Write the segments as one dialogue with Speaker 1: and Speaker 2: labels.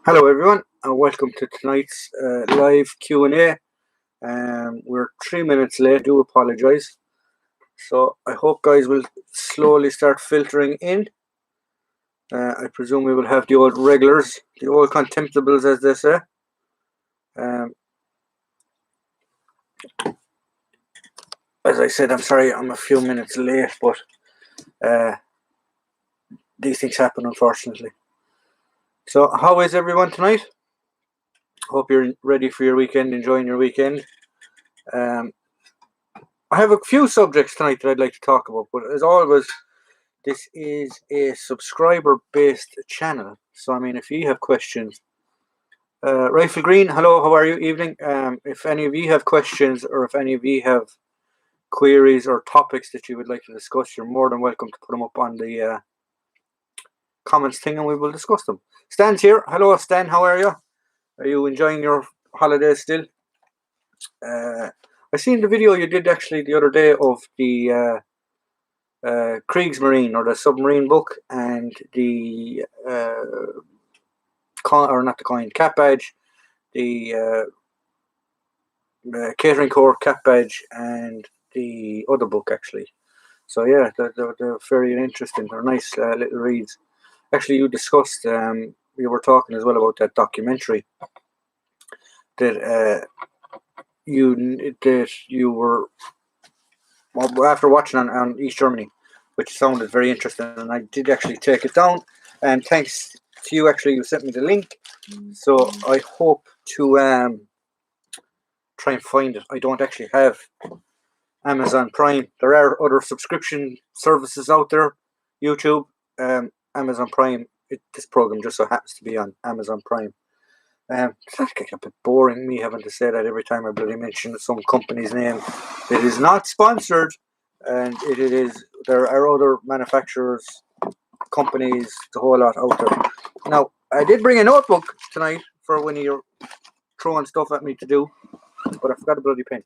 Speaker 1: Hello everyone and welcome to tonight's live Q&A. We're 3 minutes late, I do apologise. So I hope guys will slowly start filtering in. I presume we will have the old regulars, the old contemptibles as they say. As I said, I'm sorry I'm a few minutes late, but these things happen unfortunately. So how is everyone tonight? Hope you're ready for your weekend, enjoying your weekend. I have a few subjects tonight that I'd like to talk about, but as always, this is a subscriber-based channel. So, I mean, if you have questions, Rifle Green, hello, how are you? Evening. If any of you have questions or if any of you have queries or topics that you would like to discuss, you're more than welcome to put them up on the comments thing and we will discuss them. Stan's here. Hello, Stan, how are you? Are you enjoying your holidays still? I seen the video you did actually the other day of the Kriegsmarine or the submarine book and the cap badge, the catering corps cap badge, and the other book actually. So yeah, they're very interesting. They're nice little reads. Actually, you discussed we were talking as well about that documentary that you were after watching on East Germany, which sounded very interesting, and I did actually take it down. And thanks to you, actually, you sent me the link. So I hope to try and find it. I don't actually have Amazon Prime. There are other subscription services out there, YouTube, Amazon Prime. This program just so happens to be on Amazon Prime. It's getting a bit boring me having to say that every time I bloody mention some company's name. It is not sponsored, and it is. There are other manufacturers, companies, the whole lot out there. Now, I did bring a notebook tonight for when you're throwing stuff at me to do, but I forgot a bloody pen.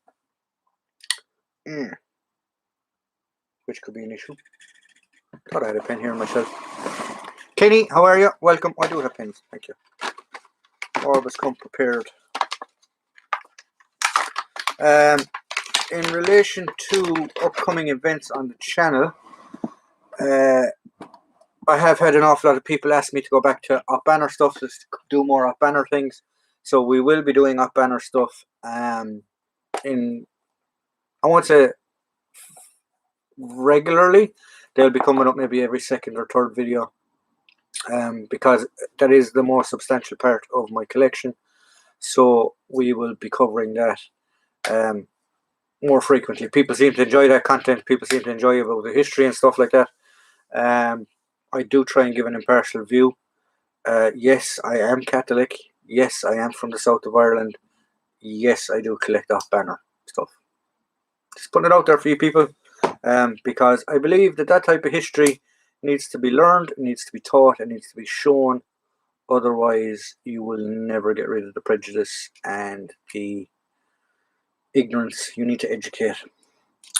Speaker 1: Which could be an issue. Thought I had a pen here myself. Kenny, how are you? Welcome. I do have pens. Thank you. Always come prepared. In relation to upcoming events on the channel, I have had an awful lot of people ask me to go back to Op Banner stuff, to do more Op Banner things. So we will be doing Op Banner stuff I won't say regularly. They'll be coming up maybe every second or third video, because that is the more substantial part of my collection. So we will be covering that more frequently. People seem to enjoy that content. People seem to enjoy about the history and stuff like that. I do try and give an impartial view. Yes, I am Catholic. Yes, I am from the south of Ireland. Yes, I do collect Op Banner stuff. Just putting it out there for you people, because I believe that type of history needs to be learned, it needs to be taught, it needs to be shown. Otherwise, you will never get rid of the prejudice and the ignorance. You need to educate,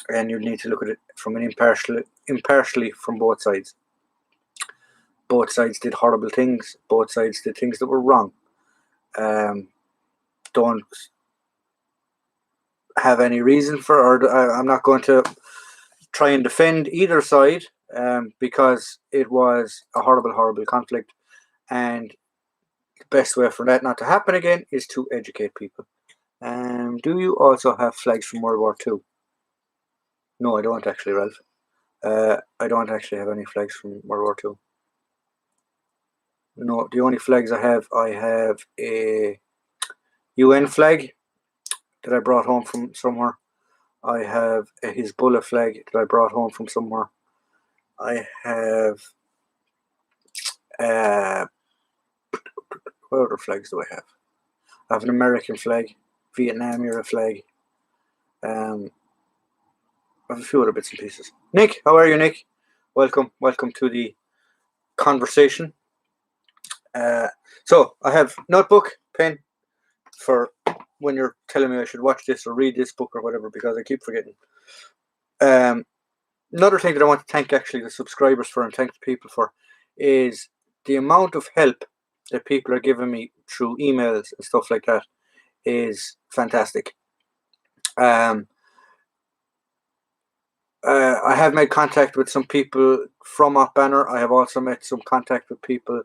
Speaker 1: and you need to look at it from an impartially from both sides. Both sides did horrible things. Both sides did things that were wrong. Don't have any reason for, or I'm not going to try and defend either side, because it was a horrible, horrible conflict, and the best way for that not to happen again is to educate people. Do you also have flags from World War II? No, I don't actually, Ralph. I don't actually have any flags from World War II. No, the only flags I have a UN flag that I brought home from somewhere. I have a Hezbollah flag that I brought home from somewhere. I have what other flags do I have? I have an American flag, Vietnam era flag. I have a few other bits and pieces. Nick, how are you, Nick? Welcome to the conversation. So I have notebook, pen for when you're telling me I should watch this or read this book or whatever, because I keep forgetting. Another thing that I want to thank actually the subscribers for and thank the people for is the amount of help that people are giving me through emails and stuff like that is fantastic. I have made contact with some people from Op Banner. I have also made some contact with people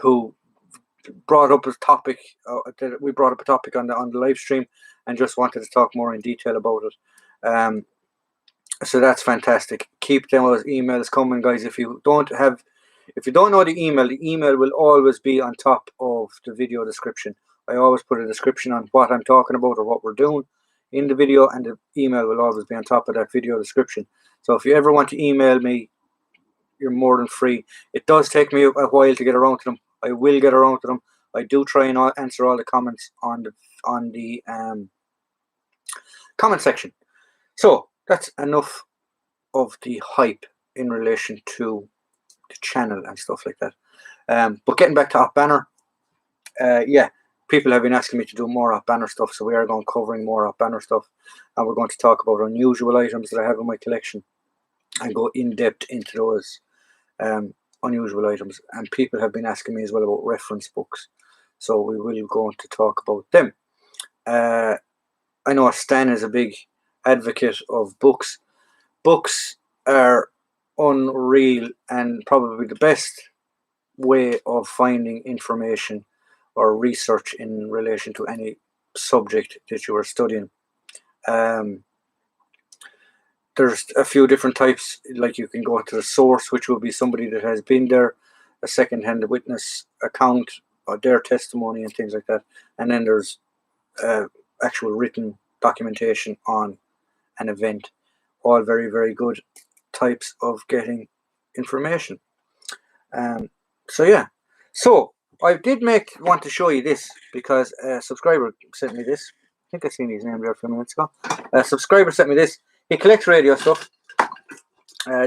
Speaker 1: who brought up a topic. We brought up a topic on the live stream and just wanted to talk more in detail about it. So that's fantastic. Keep those emails coming, guys. If you don't know the email will always be on top of the video description. I always put a description on what I'm talking about or what we're doing in the video, and the email will always be on top of that video description. So if you ever want to email me, you're more than free. It does take me a while to get around to them. I will get around to them. I do try and answer all the comments on the comment section. So that's enough of the hype in relation to the channel and stuff like that. But getting back to Op Banner, yeah, people have been asking me to do more Op Banner stuff, so we are going covering more Op Banner stuff, and we're going to talk about unusual items that I have in my collection and go in depth into those unusual items. And people have been asking me as well about reference books, so we will go on to talk about them. I know Stan is a big advocate of books. Books are unreal and probably the best way of finding information or research in relation to any subject that you are studying. There's a few different types, like you can go to the source, which will be somebody that has been there, a second-hand witness account or their testimony and things like that, and then there's actual written documentation on an event. All very, very good types of getting information. So yeah, so I did want to show you this because a subscriber sent me this. I think I seen his name there a few minutes ago. A subscriber sent me this. He collects radio stuff.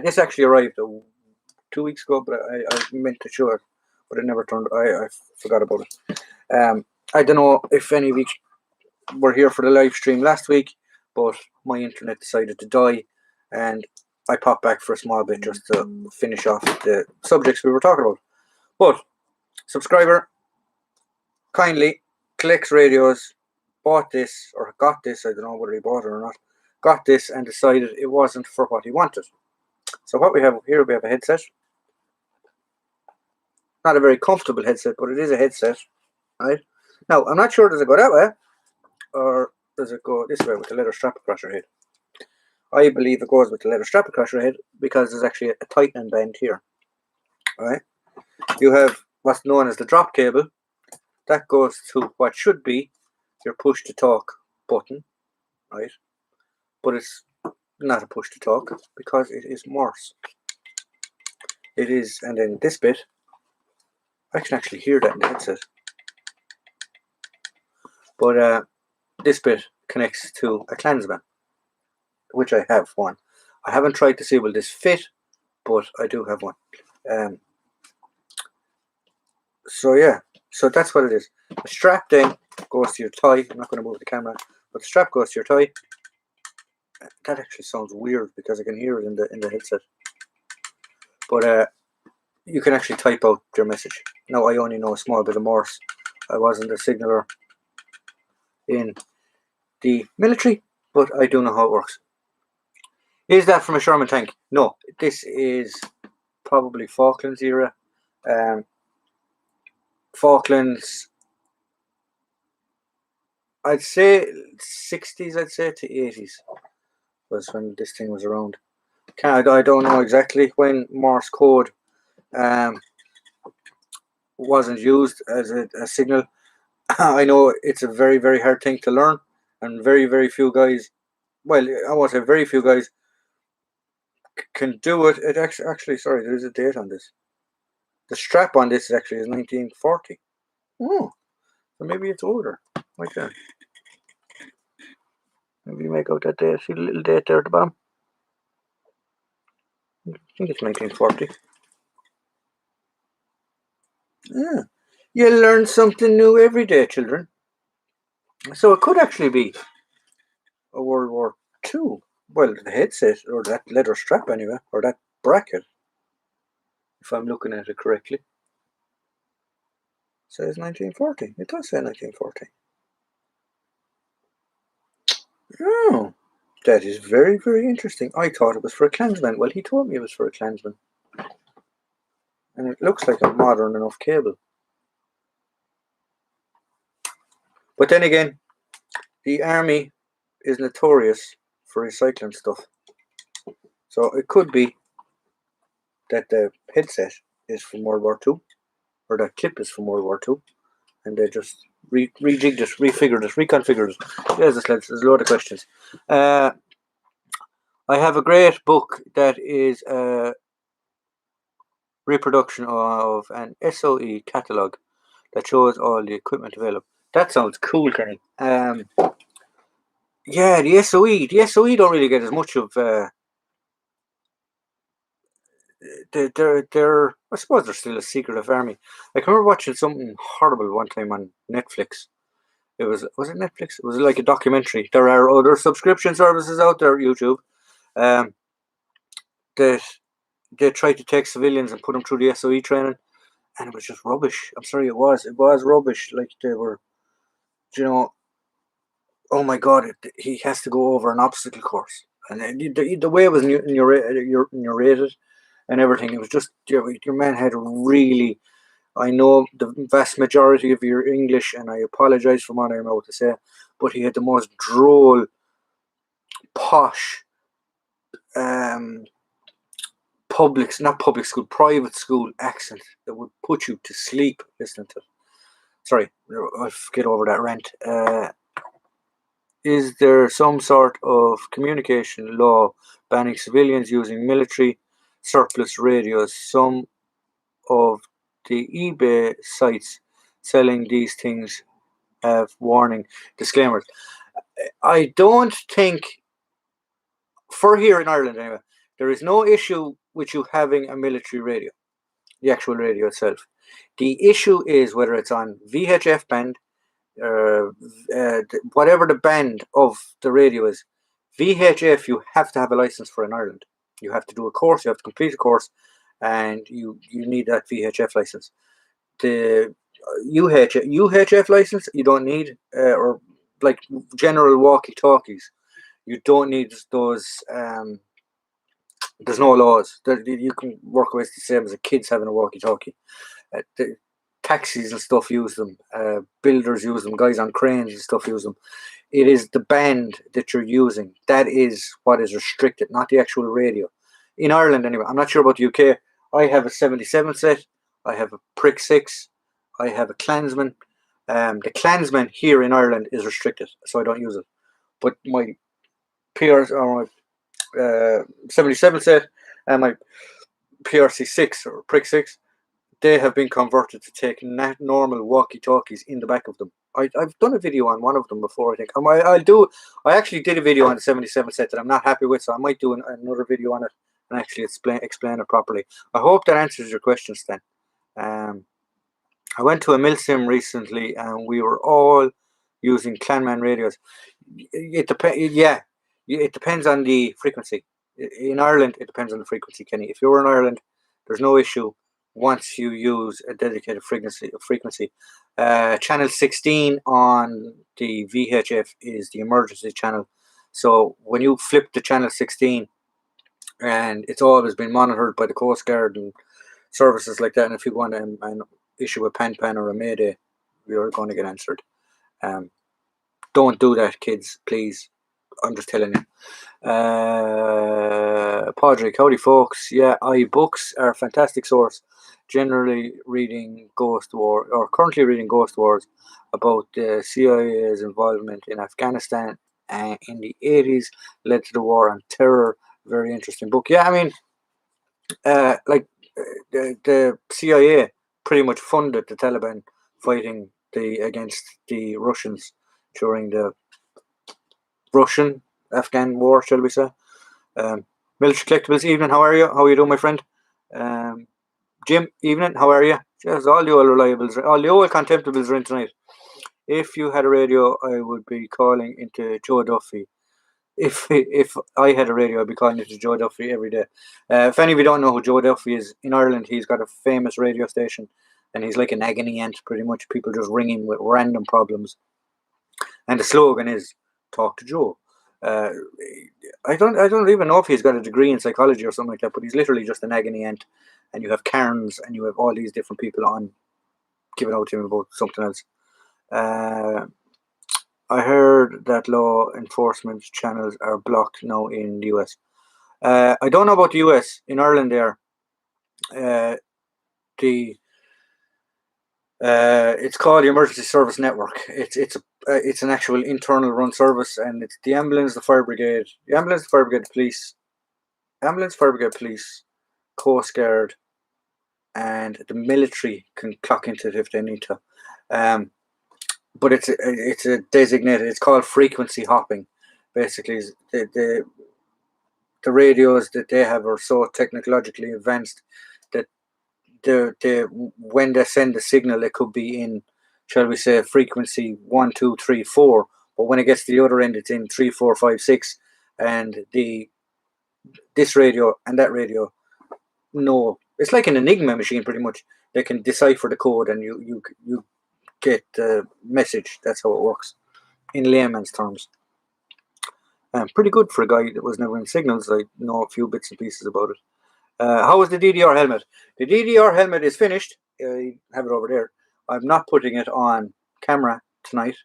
Speaker 1: This actually arrived 2 weeks ago, but I meant to show it, but it never turned. I forgot about it. I don't know if any of you were here for the live stream last week, but my internet decided to die, and I popped back for a small bit just to finish off the subjects we were talking about. But subscriber kindly collects radios, bought this or got this, I don't know whether he bought it or not, got this and decided it wasn't for what he wanted. So what we have here, we have a headset. Not a very comfortable headset, but it is a headset, right? Now, I'm not sure, does it go that way or does it go this way with the leather strap across your head? I believe it goes with the leather strap across your head because there's actually a tightening band here. Right? You have what's known as the drop cable. That goes to what should be your push to talk button, right? But it's not a push to talk because it is Morse. It is, and then this bit, I can actually hear that in the headset. But this bit connects to a Klansman, which I have one. I haven't tried to see will this fit, but I do have one. So yeah, so that's what it is. The strap then goes to your tie. I'm not going to move the camera, but the strap goes to your tie. That actually sounds weird because I can hear it in the headset. But you can actually type out your message. Now I only know a small bit of Morse. I wasn't a signaller in the military, but I do know how it works. Is that from a Sherman tank? No, this is probably Falklands era. Falklands, I'd say 60s, I'd say to 80s was when this thing was around. I don't know exactly when Morse code wasn't used as a signal. I know it's a very, very hard thing to learn, and very, very few guys, well, I won't say very few guys can do it. It actually, sorry, there is a date on this. The strap on this actually is 1940. Oh, so maybe it's older. Right there. Maybe you make out that date. See the little date there at the bottom? I think it's 1940. Yeah. You learn something new every day, children. So it could actually be a World War II. Well, the headset, or that leather strap anyway, or that bracket, if I'm looking at it correctly. says 1940. It does say 1940. Oh, that is very, very interesting. I thought it was for a Klansman. Well, he told me it was for a Klansman. And it looks like a modern enough cable. But then again, the army is notorious for recycling stuff. So it could be that the headset is from World War II, or that clip is from World War II, and they just rejigged it, refigured it, reconfigured it. There's a load of questions. I have a great book that is a reproduction of an SOE catalogue that shows all the equipment available. That sounds cool, Kenny. Yeah, the SOE don't really get as much of. They're I suppose they're still a secretive army. I can remember watching something horrible one time on Netflix. It was it Netflix? It was like a documentary. There are other subscription services out there, YouTube, um, that they tried to take civilians and put them through the SOE training, and it was just rubbish. I'm sorry, it was rubbish. Like they were, you know, oh my god, he has to go over an obstacle course, and the way it was narrated and everything, it was just your man had really. I know the vast majority of your English, and I apologise for what I'm about to say, but he had the most droll, posh, um, private school accent that would put you to sleep listening to it. Sorry, I'll get over that rant. Is there some sort of communication law banning civilians using military surplus radios? Some of the eBay sites selling these things have warning disclaimers. I don't think, for here in Ireland anyway, there is no issue with you having a military radio, the actual radio itself. The issue is whether it's on VHF band, whatever the band of the radio is. VHF, you have to have a license for in Ireland. You have to do a course, you have to complete a course, and you need that VHF license. The UHF license, you don't need, or like general walkie talkies, you don't need those. There's no laws. You can work away the same as a kid's having a walkie talkie. The taxis and stuff use them. Builders use them. Guys on cranes and stuff use them. It is the band that you're using that is what is restricted, not the actual radio. In Ireland, anyway. I'm not sure about the UK. I have a 77 set. I have a Prick 6. I have a Klansman. The Klansman here in Ireland is restricted, so I don't use it. But my peers or my 77 set and my PRC 6 or Prick 6, they have been converted to take normal walkie-talkies in the back of them. I've done a video on one of them before, I think. I actually did a video on the 77 set that I'm not happy with, so I might do another video on it and actually explain it properly. I hope that answers your questions then. I went to a milsim recently and we were all using Clanman radios. It depends on the frequency. In Ireland, it depends on the frequency, Kenny. If you're in Ireland, there's no issue once you use a dedicated frequency. Channel 16 on the VHF is the emergency channel. So when you flip to channel 16, and it's always been monitored by the Coast Guard and services like that, and if you want to issue a pan or a mayday, you're going to get answered. Don't do that, kids, please. I'm just telling you. Padraig, howdy folks. Yeah, iBooks are a fantastic source. Generally reading Ghost War, or currently reading Ghost Wars, about the CIA's involvement in Afghanistan in the 80s, led to the war on terror. Very interesting book. Yeah, I mean, the CIA pretty much funded the Taliban fighting against the Russians during the Russian-Afghan war, shall we say. Military Collectibles, evening, how are you? How are you doing, my friend? Jim, evening, how are you? Yes, all the old reliables, all the old contemptibles are in tonight. If you had a radio, I would be calling into Joe Duffy. If I had a radio, I'd be calling into Joe Duffy every day. If any of you don't know who Joe Duffy is, in Ireland, he's got a famous radio station and he's like an agony aunt, pretty much. People just ring him with random problems, and the slogan is "Talk to Joe." Uh, I don't even know if he's got a degree in psychology or something like that, but he's literally just an agony aunt, and you have Cairns, and you have all these different people on giving out to him about something else. Uh, I heard that law enforcement channels are blocked now in the US. I don't know about the US. In Ireland, there, the it's called the Emergency Service Network. It's an actual internal run service, and it's the ambulance, the fire brigade, fire brigade, police, Coast Guard, and the military can clock into it if they need to. But it's a designated. It's called frequency hopping. Basically, the radios that they have are so technologically advanced that when they send the signal, it could be in, shall we say, frequency 1, 2, 3, 4. But when it gets to the other end, it's in 3, 4, 5, 6, and this radio and that radio. No, it's like an Enigma machine, pretty much. They can decipher the code, and you get the message. That's how it works, in layman's terms. Pretty good for a guy that was never in signals. I know a few bits and pieces about it. How was the DDR helmet? The DDR helmet is finished. I have it over there. I'm not putting it on camera tonight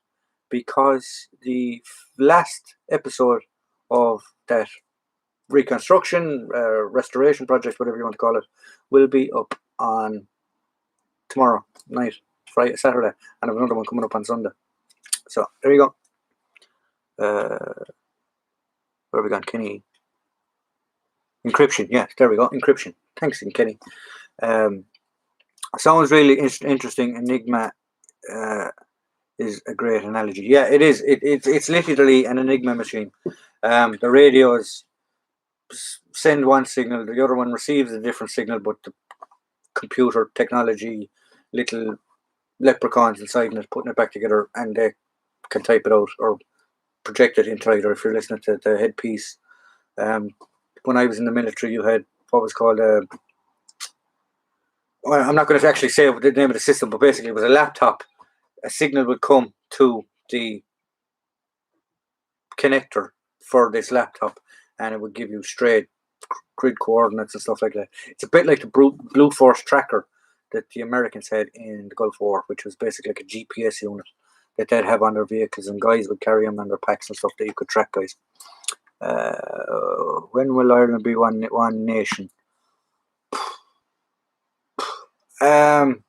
Speaker 1: because the last episode of that reconstruction, restoration project, whatever you want to call it, will be up on tomorrow night, Friday, Saturday, and I have another one coming up on Sunday. So there you go. Where have we gone, Kenny? Encryption, yeah, there we go. Encryption. Thanks, Kenny. Sounds really interesting. Enigma is a great analogy. Yeah, it is. It's literally an Enigma machine. The radios send one signal, the other one receives a different signal, but the computer technology, little leprechauns inside it, putting it back together, and they can type it out or project it into either. If you're listening to the headpiece, when I was in the military, you had what was called I'm not going to actually say the name of the system, but basically it was a laptop. A signal would come to the connector for this laptop, and it would give you straight grid coordinates and stuff like that. It's a bit like the Blue Force tracker that the Americans had in the Gulf War, which was basically like a GPS unit that they'd have on their vehicles, and guys would carry them on their packs and stuff that you could track guys. When will Ireland be one nation? That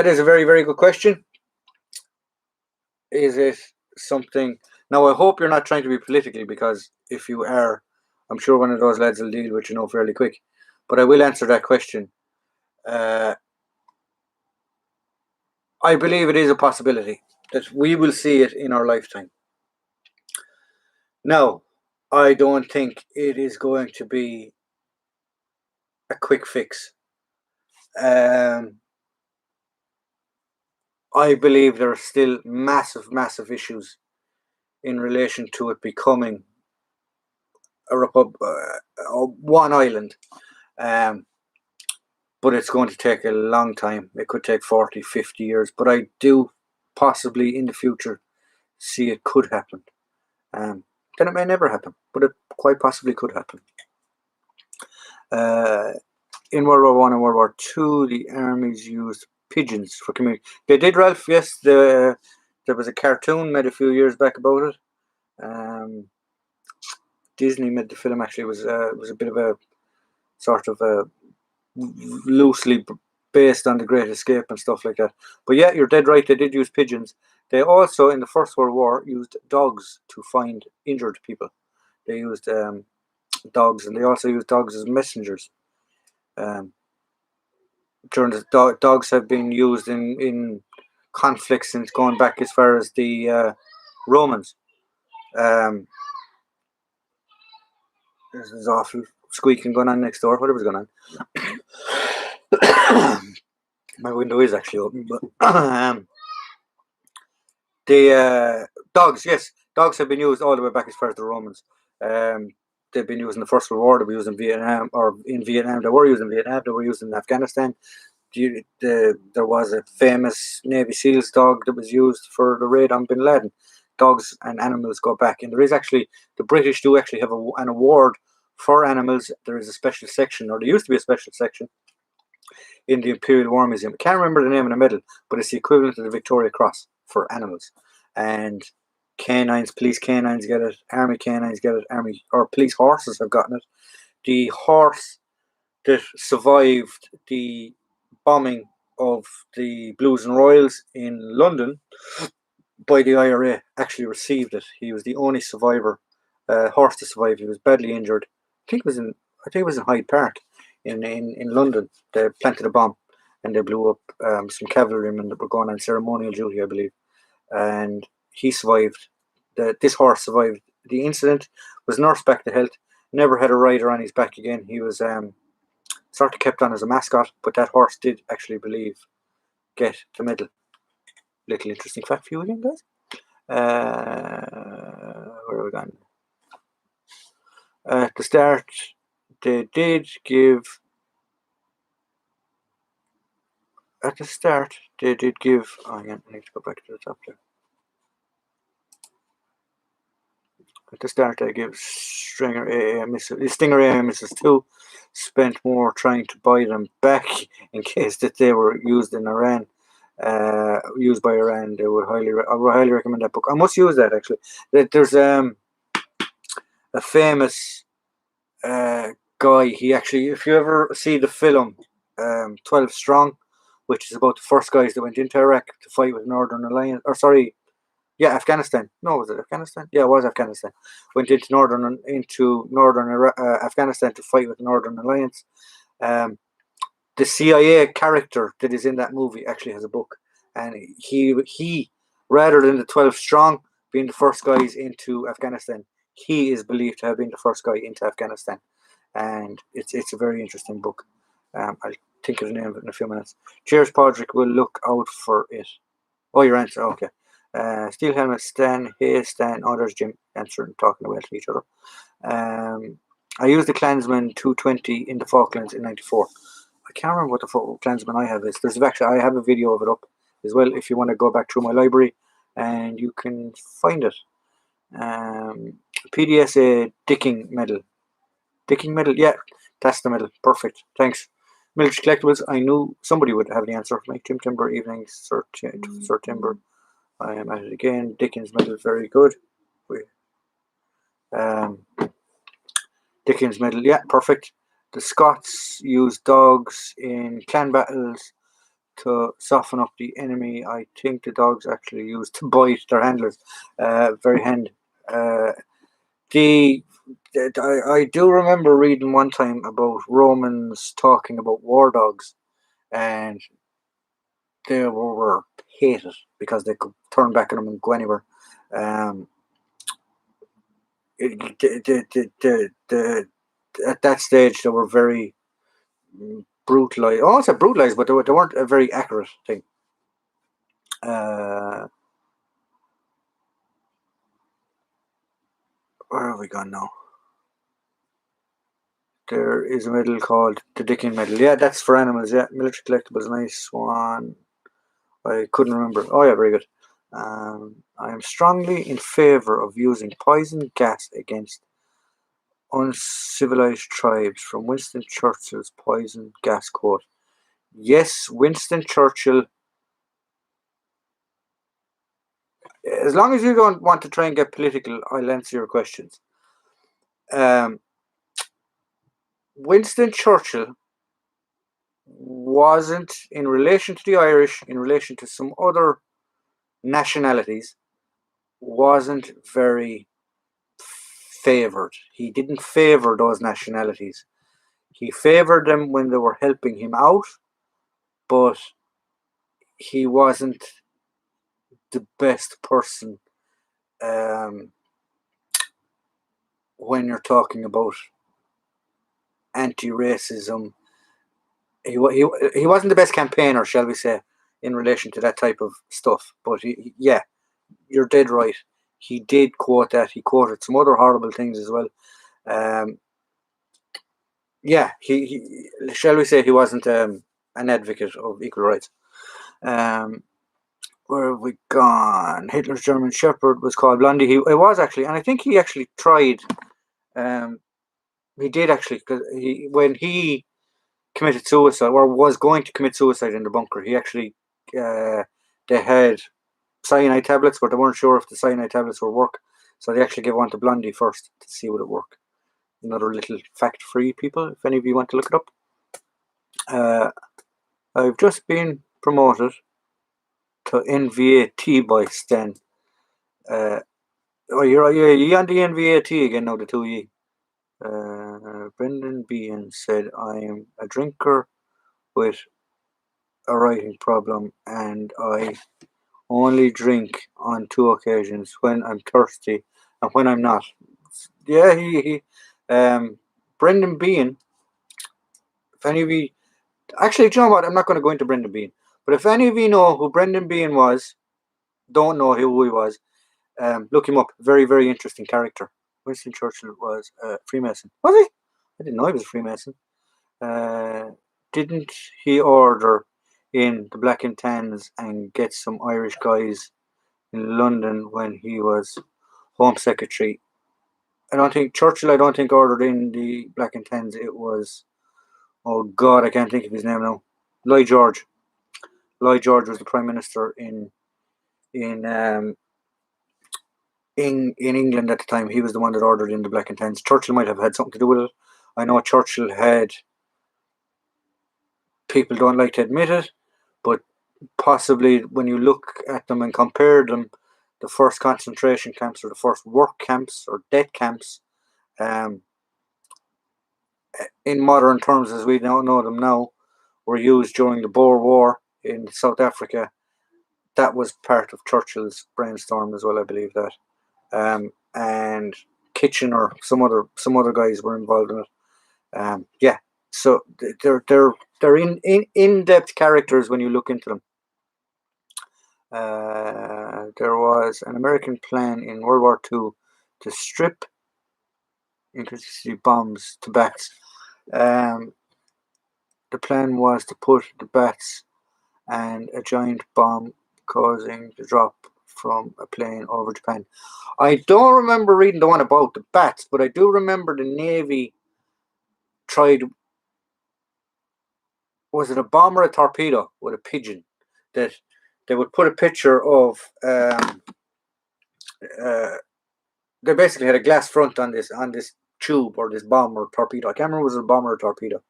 Speaker 1: is a very, very good question. Is it something? Now, I hope you're not trying to be politically, because if you are, I'm sure one of those lads will deal with you fairly quick. But I will answer that question. I believe it is a possibility that we will see it in our lifetime. Now, I don't think it is going to be a quick fix. I believe there are still massive, massive issues in relation to it becoming a one island. But it's going to take a long time. It could take 40, 50 years. But I do possibly in the future see it could happen. Then it may never happen, but it quite possibly could happen. In World War I and World War II, the armies used pigeons for communication. They did, Ralph. Yes, there was a cartoon made a few years back about it. Disney made the film. Actually, was a bit of a sort of a loosely based on The Great Escape and stuff like that. But yeah, you're dead right. They did use pigeons. They also, in the First World War, used dogs to find injured people. They used dogs, and they also used dogs as messengers. During the dogs have been used in conflicts since going back as far as the Romans. There's awful squeaking going on next door. Whatever's going on. My window is actually open, but the dogs, yes, dogs have been used all the way back as far as the Romans. They've been used in the First World War. They were used in Vietnam, They were used in Vietnam. They were used in Afghanistan. there was a famous Navy SEALs dog that was used for the raid on Bin Laden. Dogs and animals go back, and there is actually, the British do actually have an award for animals. There is a special section, or there used to be a special section in the Imperial War Museum. I can't remember the name of the medal, but it's the equivalent of the Victoria Cross for animals. And canines, police canines get it, army canines get it, army or police horses have gotten it. The horse that survived the bombing of the Blues and Royals in London by the IRA actually received it. He was the only survivor, horse to survive. He was badly injured. I think it was in Hyde Park in London. They planted a bomb and they blew up some cavalrymen that were going on ceremonial duty, I believe. And he survived. This horse survived the incident, was nursed back to health, never had a rider on his back again. He was sort of kept on as a mascot, but that horse did actually get the medal. Little interesting fact for you again, guys. Where are we going? At the start, they did give. At the start, they did give. Oh, again, I need to go back to the top there. At the start, they give Stinger AA missiles 2. Spent more trying to buy them back in case that they were used in Iran. Used by Iran. I would highly recommend that book. I must use that actually. There's a famous guy. He actually, if you ever see the film 12 Strong, which is about the first guys that went into Iraq to fight with Northern Alliance, or sorry, yeah, Afghanistan. No, was it Afghanistan? Yeah, it was Afghanistan. Went into northern Afghanistan to fight with the Northern Alliance. The CIA character that is in that movie actually has a book, and he rather than the 12 Strong being the first guys into Afghanistan, he is believed to have been the first guy into Afghanistan, and it's a very interesting book. I'll think of the name of it in a few minutes. Cheers, Podrick. We'll look out for it. Oh, your answer. Okay. Steel helmet, Stan. Hey, Stan. Oh, there's Jim answering, talking away to each other. I used the Klansman 220 in the Falklands in '94. I can't remember what the Klansman I have is. I have a video of it up as well. If you want to go back through my library, and you can find it. PDSA Dicking medal. Dicking medal. Yeah, that's the medal. Perfect. Thanks. Military collectibles. I knew somebody would have the answer for me. Tim Timber evenings. Sir Timber. I am at it again. Dickens medal, very good. Dickens medal, yeah, perfect. The Scots used dogs in clan battles to soften up the enemy. I think the dogs actually used to bite their handlers. Very handy. I do remember reading one time about Romans talking about war dogs, and they were hated because they could turn back on them and go anywhere. At that stage, they were very brutalized. Oh, I said brutalized, but they weren't a very accurate thing. Where have we gone now? There is a medal called the Dickin medal. Yeah, that's for animals. Yeah, military collectibles. Nice one. I couldn't remember. Oh yeah, very good. I am strongly in favour of using poison gas against uncivilized tribes, from Winston Churchill's poison gas quote. Yes, Winston Churchill. As long as you don't want to try and get political, I'll answer your questions. Winston Churchill wasn't, in relation to the Irish, in relation to some other nationalities, wasn't very favoured. He didn't favour those nationalities. He favoured them when they were helping him out, but he wasn't the best person when you're talking about anti-racism. He wasn't the best campaigner, shall we say, in relation to that type of stuff. But yeah, you're dead right. He did quote that. He quoted some other horrible things as well. Yeah, he shall we say he wasn't an advocate of equal rights. Where have we gone? Hitler's German Shepherd was called Blondie. It was actually, and I think he actually tried. He did actually, because when he committed suicide or was going to commit suicide in the bunker, he actually they had cyanide tablets, but they weren't sure if the cyanide tablets would work, so they actually gave one to Blondie first to see would it work. Another little fact for you people, if any of you want to look it up. I've just been promoted to NVAT by Stan. You're on the NVAT again now, the two of you. Brendan Behan said, I am a drinker with a writing problem, and I only drink on 2 occasions, when I'm thirsty and when I'm not. Yeah, Brendan Behan, if any of you, actually, do you know what? I'm not going to go into Brendan Behan, but if any of you know who Brendan Behan was, don't know who he was, look him up. Very, very interesting character. Winston Churchill was a Freemason. Was he? I didn't know he was a Freemason. Didn't he order in the Black and Tans and get some Irish guys in London when he was Home Secretary? Churchill, I don't think, ordered in the Black and Tans. It was, oh God, I can't think of his name now. Lloyd George. Lloyd George was the Prime Minister in England at the time. He was the one that ordered in the Black and Tans. Churchill might have had something to do with it. I know Churchill had, people don't like to admit it, but possibly when you look at them and compare them, the first concentration camps or the first work camps or death camps, in modern terms as we now know them now, were used during the Boer War in South Africa. That was part of Churchill's brainstorm as well, I believe that. And Kitchener, some other guys were involved in it. Yeah, so they're in-depth characters when you look into them. There was an American plan in World War II to strip intercity bombs to bats. The plan was to put the bats and a giant bomb causing the drop from a plane over Japan. I don't remember reading the one about the bats, but I do remember the Navy tried, was it a bomb or a torpedo with a pigeon, that they would put a picture of, they basically had a glass front on this tube or this bomb or torpedo. I can't remember if it was a bomb or a torpedo.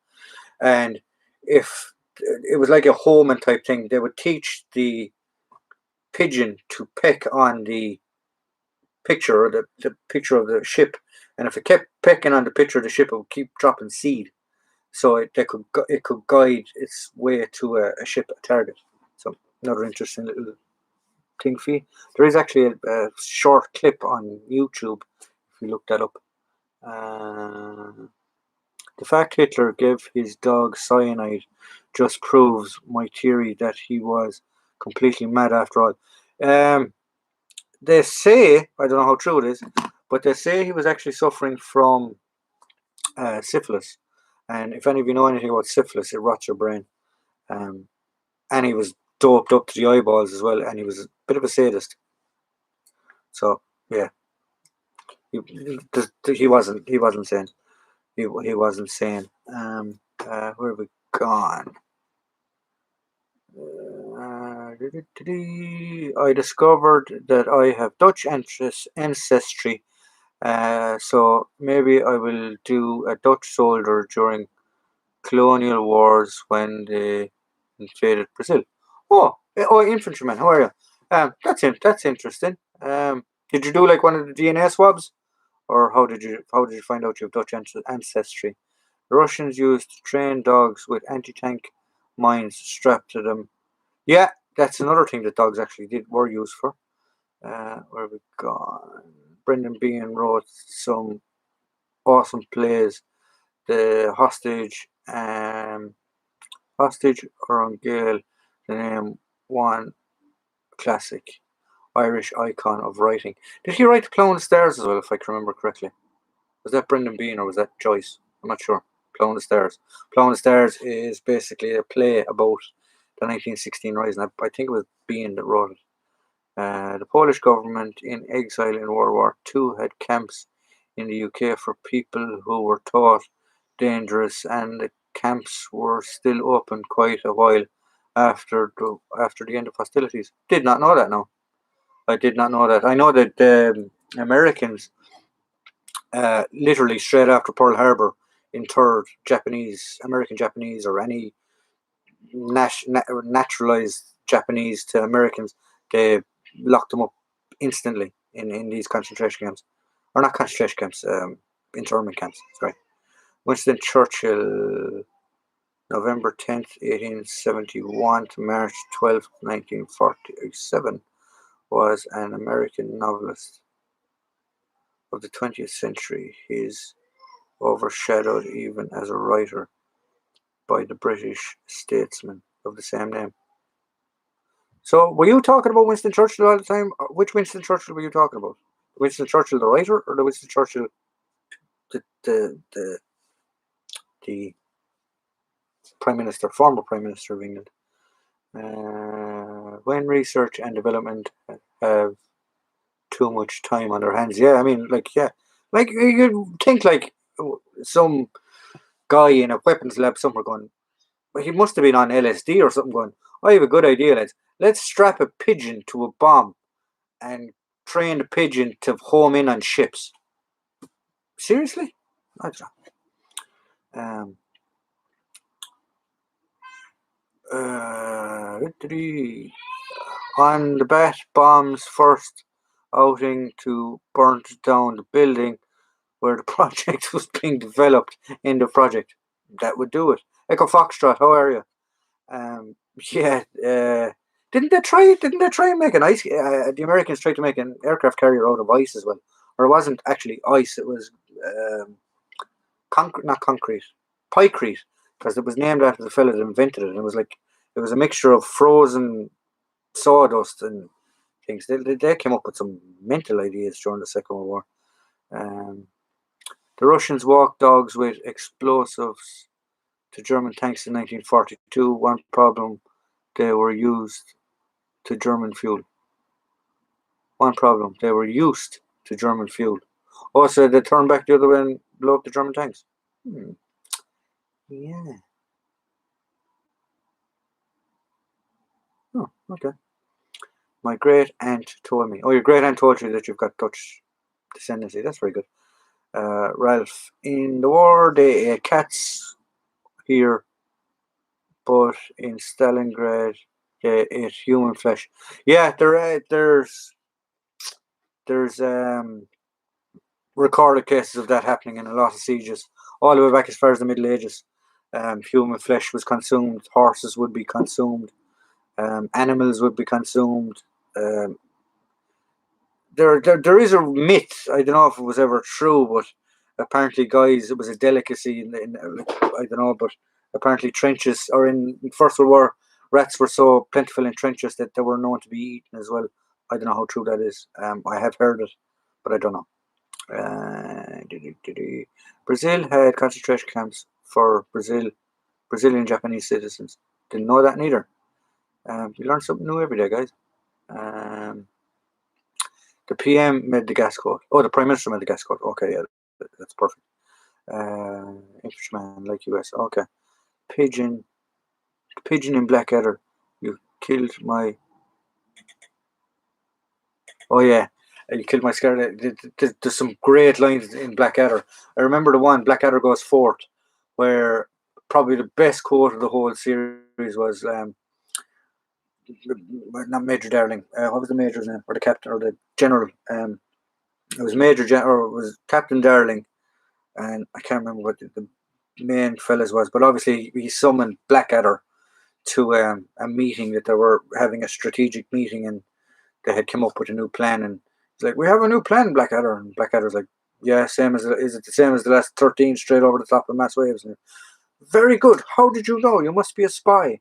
Speaker 1: And if it was like a Holman type thing, they would teach the pigeon to peck on the picture or the picture of the ship, and if it kept pecking on the picture of the ship, it would keep dropping seed, so it could guide its way to a ship, a target. So another interesting little thing for you. There is actually a short clip on YouTube if you look that up. The fact Hitler gave his dog cyanide just proves my theory that he was completely mad after all. They say, I don't know how true it is, but they say he was actually suffering from syphilis. And if any of you know anything about syphilis, it rots your brain. And he was doped up to the eyeballs as well, and he was a bit of a sadist. So yeah, he wasn't sane. He wasn't sane. Where have we gone? I discovered that I have Dutch ancestry, so maybe I will do a Dutch soldier during colonial wars when they invaded Brazil. Oh, infantryman, how are you? That's interesting. Did you do like one of the DNA swabs, or how did you find out you have Dutch ancestry? The Russians used trained dogs with anti-tank mines strapped to them. Yeah, that's another thing that dogs actually were used for. Where have we gone? Brendan Behan wrote some awesome plays. The Hostage or on Gale, the name one classic Irish icon of writing. Did he write The Plough and the Stars as well, if I can remember correctly? Was that Brendan Behan or was that Joyce? I'm not sure. Plough on the Stars. Plough on the Stars is basically a play about the 1916 Rising. I think it was Bean that wrote it. The Polish government in exile in World War II had camps in the UK for people who were thought dangerous, and the camps were still open quite a while after the end of hostilities. Did not know that. No, I did not know that. I know that the Americans, literally straight after Pearl Harbor, interred American Japanese, or any naturalized Japanese to Americans. They locked them up instantly in these concentration camps, or not concentration camps, internment camps. Sorry. Winston Churchill, November 10th, 1871 to March 12th, 1947, was an American novelist of the 20th century. He is overshadowed even as a writer by the British statesman of the same name. So, were you talking about Winston Churchill all the time? Which Winston Churchill were you talking about? Winston Churchill, the writer, or the Winston Churchill, the Prime Minister, former Prime Minister of England? When research and development have too much time on their hands, yeah, I mean, like you think like some guy in a weapons lab somewhere going, well, he must have been on LSD or something, going, I have a good idea, lads. Let's strap a pigeon to a bomb and train the pigeon to home in on ships. Seriously? I don't know. On the Bat Bomb's first outing to burnt down the building where the project was being developed in the project. That would do it. Echo Foxtrot, how are you? Yeah. Didn't they try? Didn't they try and make an ice? The Americans tried to make an aircraft carrier out of ice as well, or it wasn't actually ice. It was concrete, not concrete, pykrete, because it was named after the fellow that invented it. And it was a mixture of frozen sawdust and things. They came up with some mental ideas during the Second World War. The Russians walked dogs with explosives to German tanks in 1942. One problem, they were used to German fuel. One problem, they were used to German fuel. Also, they turned back the other way and blew up the German tanks. Yeah. Oh, okay. My great aunt told me. Oh, your great aunt told you that you've got Dutch descendancy. That's very good. Ralph, in the war they ate cats here, but in Stalingrad they ate human flesh. Yeah, there's recorded cases of that happening in a lot of sieges, all the way back as far as the Middle Ages. Human flesh was consumed. Horses would be consumed. Animals would be consumed. There is a myth. I don't know if it was ever true, but apparently, guys, it was a delicacy I don't know, but apparently trenches, or in First World War, rats were so plentiful in trenches that they were known to be eaten as well. I don't know how true that is. I have heard it, but I don't know. Brazil had concentration camps for Brazilian Japanese citizens. Didn't know that neither. You learn something new every day, guys. The PM made the gas code. Oh, the Prime Minister made the gas code. Okay, yeah, that's perfect. Infantryman like US. Okay. Pigeon in Blackadder. You killed my. Oh yeah, you killed my Scarlet. There's some great lines in Blackadder. I remember the one Blackadder goes forth, where probably the best quote of the whole series was not Major Darling. What was the major's name, or the captain, or the general? It was Major General, or it was Captain Darling, and I can't remember what the main fellas was, but obviously he summoned Blackadder to a meeting, that they were having a strategic meeting, and they had come up with a new plan, and he's like, "We have a new plan, Blackadder," and Blackadder's like, "Yeah, is it the same as the last 13 straight over the top of mass waves?" And, very good. How did you know? You must be a spy.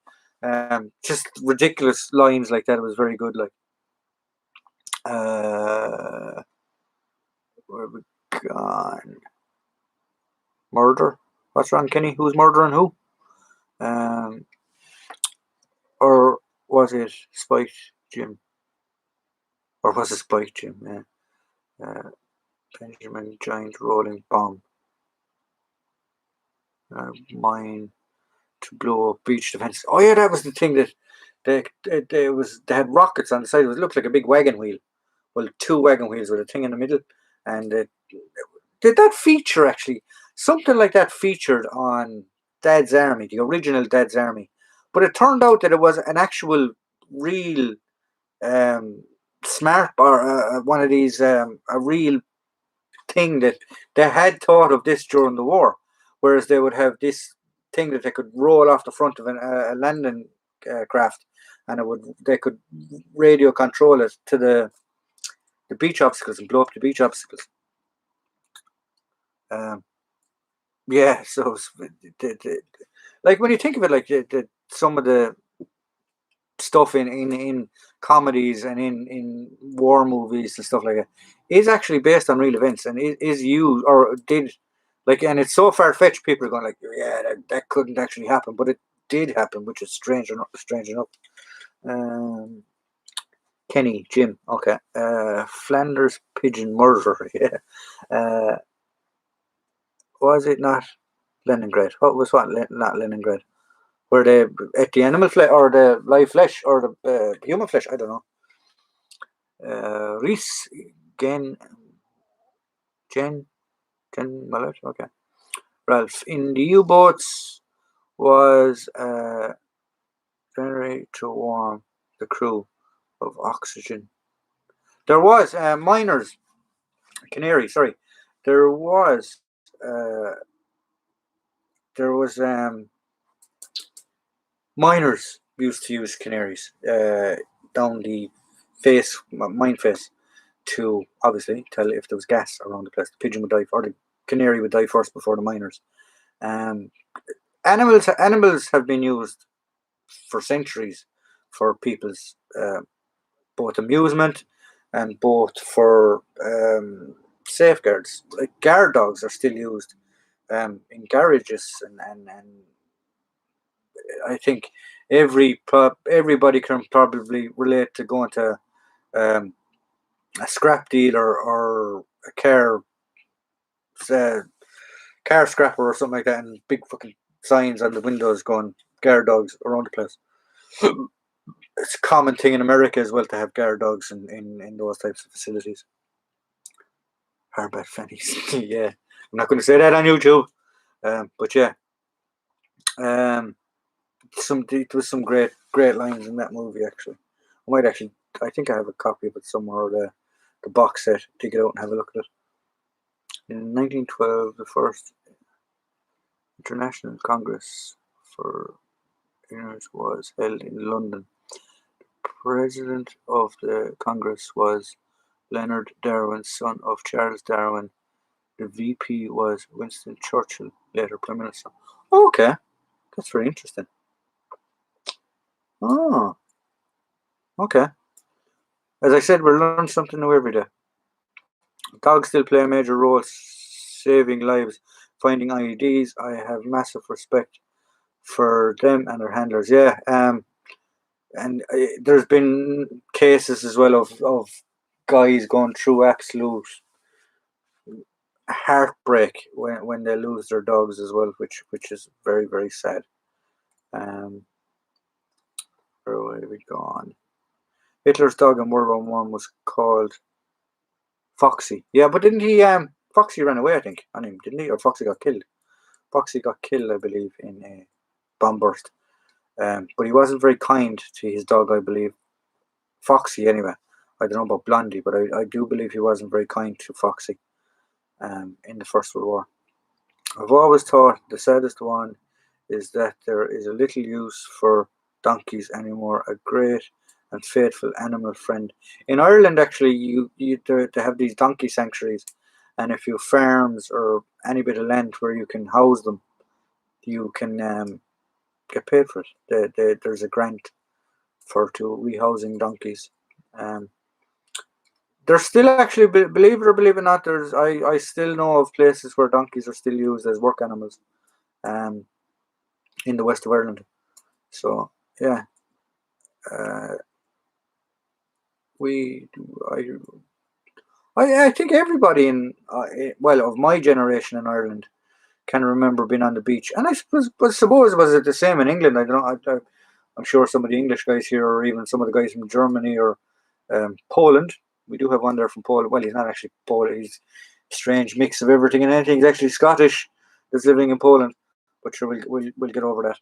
Speaker 1: Just ridiculous lines like that. It was very good. Like, where have we gone? Murder. What's wrong, Kenny? Who's murdering who? Or was it Spike Jim? Or was it Spike Jim? Yeah. Benjamin Giant Rolling Bomb. Mine to blow up beach defense. Oh yeah, that was the thing that they had rockets on the side. It looked like a big wagon wheel. Well, two wagon wheels with a thing in the middle, and did that feature actually? Something like that featured on Dad's Army, the original Dad's Army, but it turned out that it was an actual real smart or one of these a real thing that they had thought of this during the war, whereas they would have this thing that they could roll off the front of a landing craft, and they could radio control it to the beach obstacles and blow up the beach obstacles. Yeah, so like when you think of it, like some of the stuff in comedies and in war movies and stuff like that is actually based on real events and is used or did like, and it's so far fetched. People are going like, yeah, that couldn't actually happen, but it did happen, which is strange enough. Kenny, Jim, okay. Flanders Pigeon Murder, yeah. Was it not Leningrad? Not Leningrad? Were they at the animal flesh or the live flesh or the human flesh? I don't know. Reese, Jen Mallet, okay. Ralph, in the U-boats was generated to warm the crew of oxygen. There was miners, canary. Sorry, there was uh, miners used to use canaries down the mine face, to obviously tell if there was gas around the place. The pigeon would die, or the canary would die first before the miners. Um, animals have been used for centuries for people's both amusement and both for safeguards. Like guard dogs are still used in garages, and I think everybody can probably relate to going to um, a scrap dealer or a uh, car scrapper or something like that, and big fucking signs on the windows going guard dogs around the place. It's a common thing in America as well to have guard dogs in those types of facilities. Herbert Fennies, yeah. I'm not going to say that on YouTube, but yeah. There was some great lines in that movie actually. I think I have a copy of it somewhere, or the box set. Dig it out and have a look at it. In 1912, the first International Congress for Inners was held in London. The president of the Congress was Leonard Darwin, son of Charles Darwin. The VP was Winston Churchill, later Prime Minister. Okay, that's very interesting. Oh, okay. As I said, we're learning something new every day. Dogs still play a major role saving lives, finding IEDs. I have massive respect for them and their handlers. Yeah, and there's been cases as well of guys going through absolute heartbreak when they lose their dogs as well, which is very, very sad. Where we go on? Hitler's dog in World War One was called Foxy. Yeah, but didn't he? Foxy ran away, I think, on him, didn't he? Or Foxy got killed. Foxy got killed, I believe, in a bomb burst. But he wasn't very kind to his dog, I believe. Foxy, anyway. I don't know about Blondie, but I do believe he wasn't very kind to Foxy in the First World War. I've always thought the saddest one is that there is a little use for donkeys anymore. A great and faithful animal friend. In Ireland, actually, they have these donkey sanctuaries, and if you have farms or any bit of land where you can house them, you can get paid for it. There's a grant to rehousing donkeys. There's still actually, believe it or believe it not, I still know of places where donkeys are still used as work animals. in the west of Ireland. So yeah, I think everybody in well, of my generation in Ireland can remember being on the beach, and I suppose was it the same in England? I don't know. I'm sure some of the English guys here, or even some of the guys from Germany or Poland. We do have one there from Poland. Well, he's not actually Polish. He's a strange mix of everything and anything. He's actually Scottish. That's living in Poland, but sure, we'll get over that.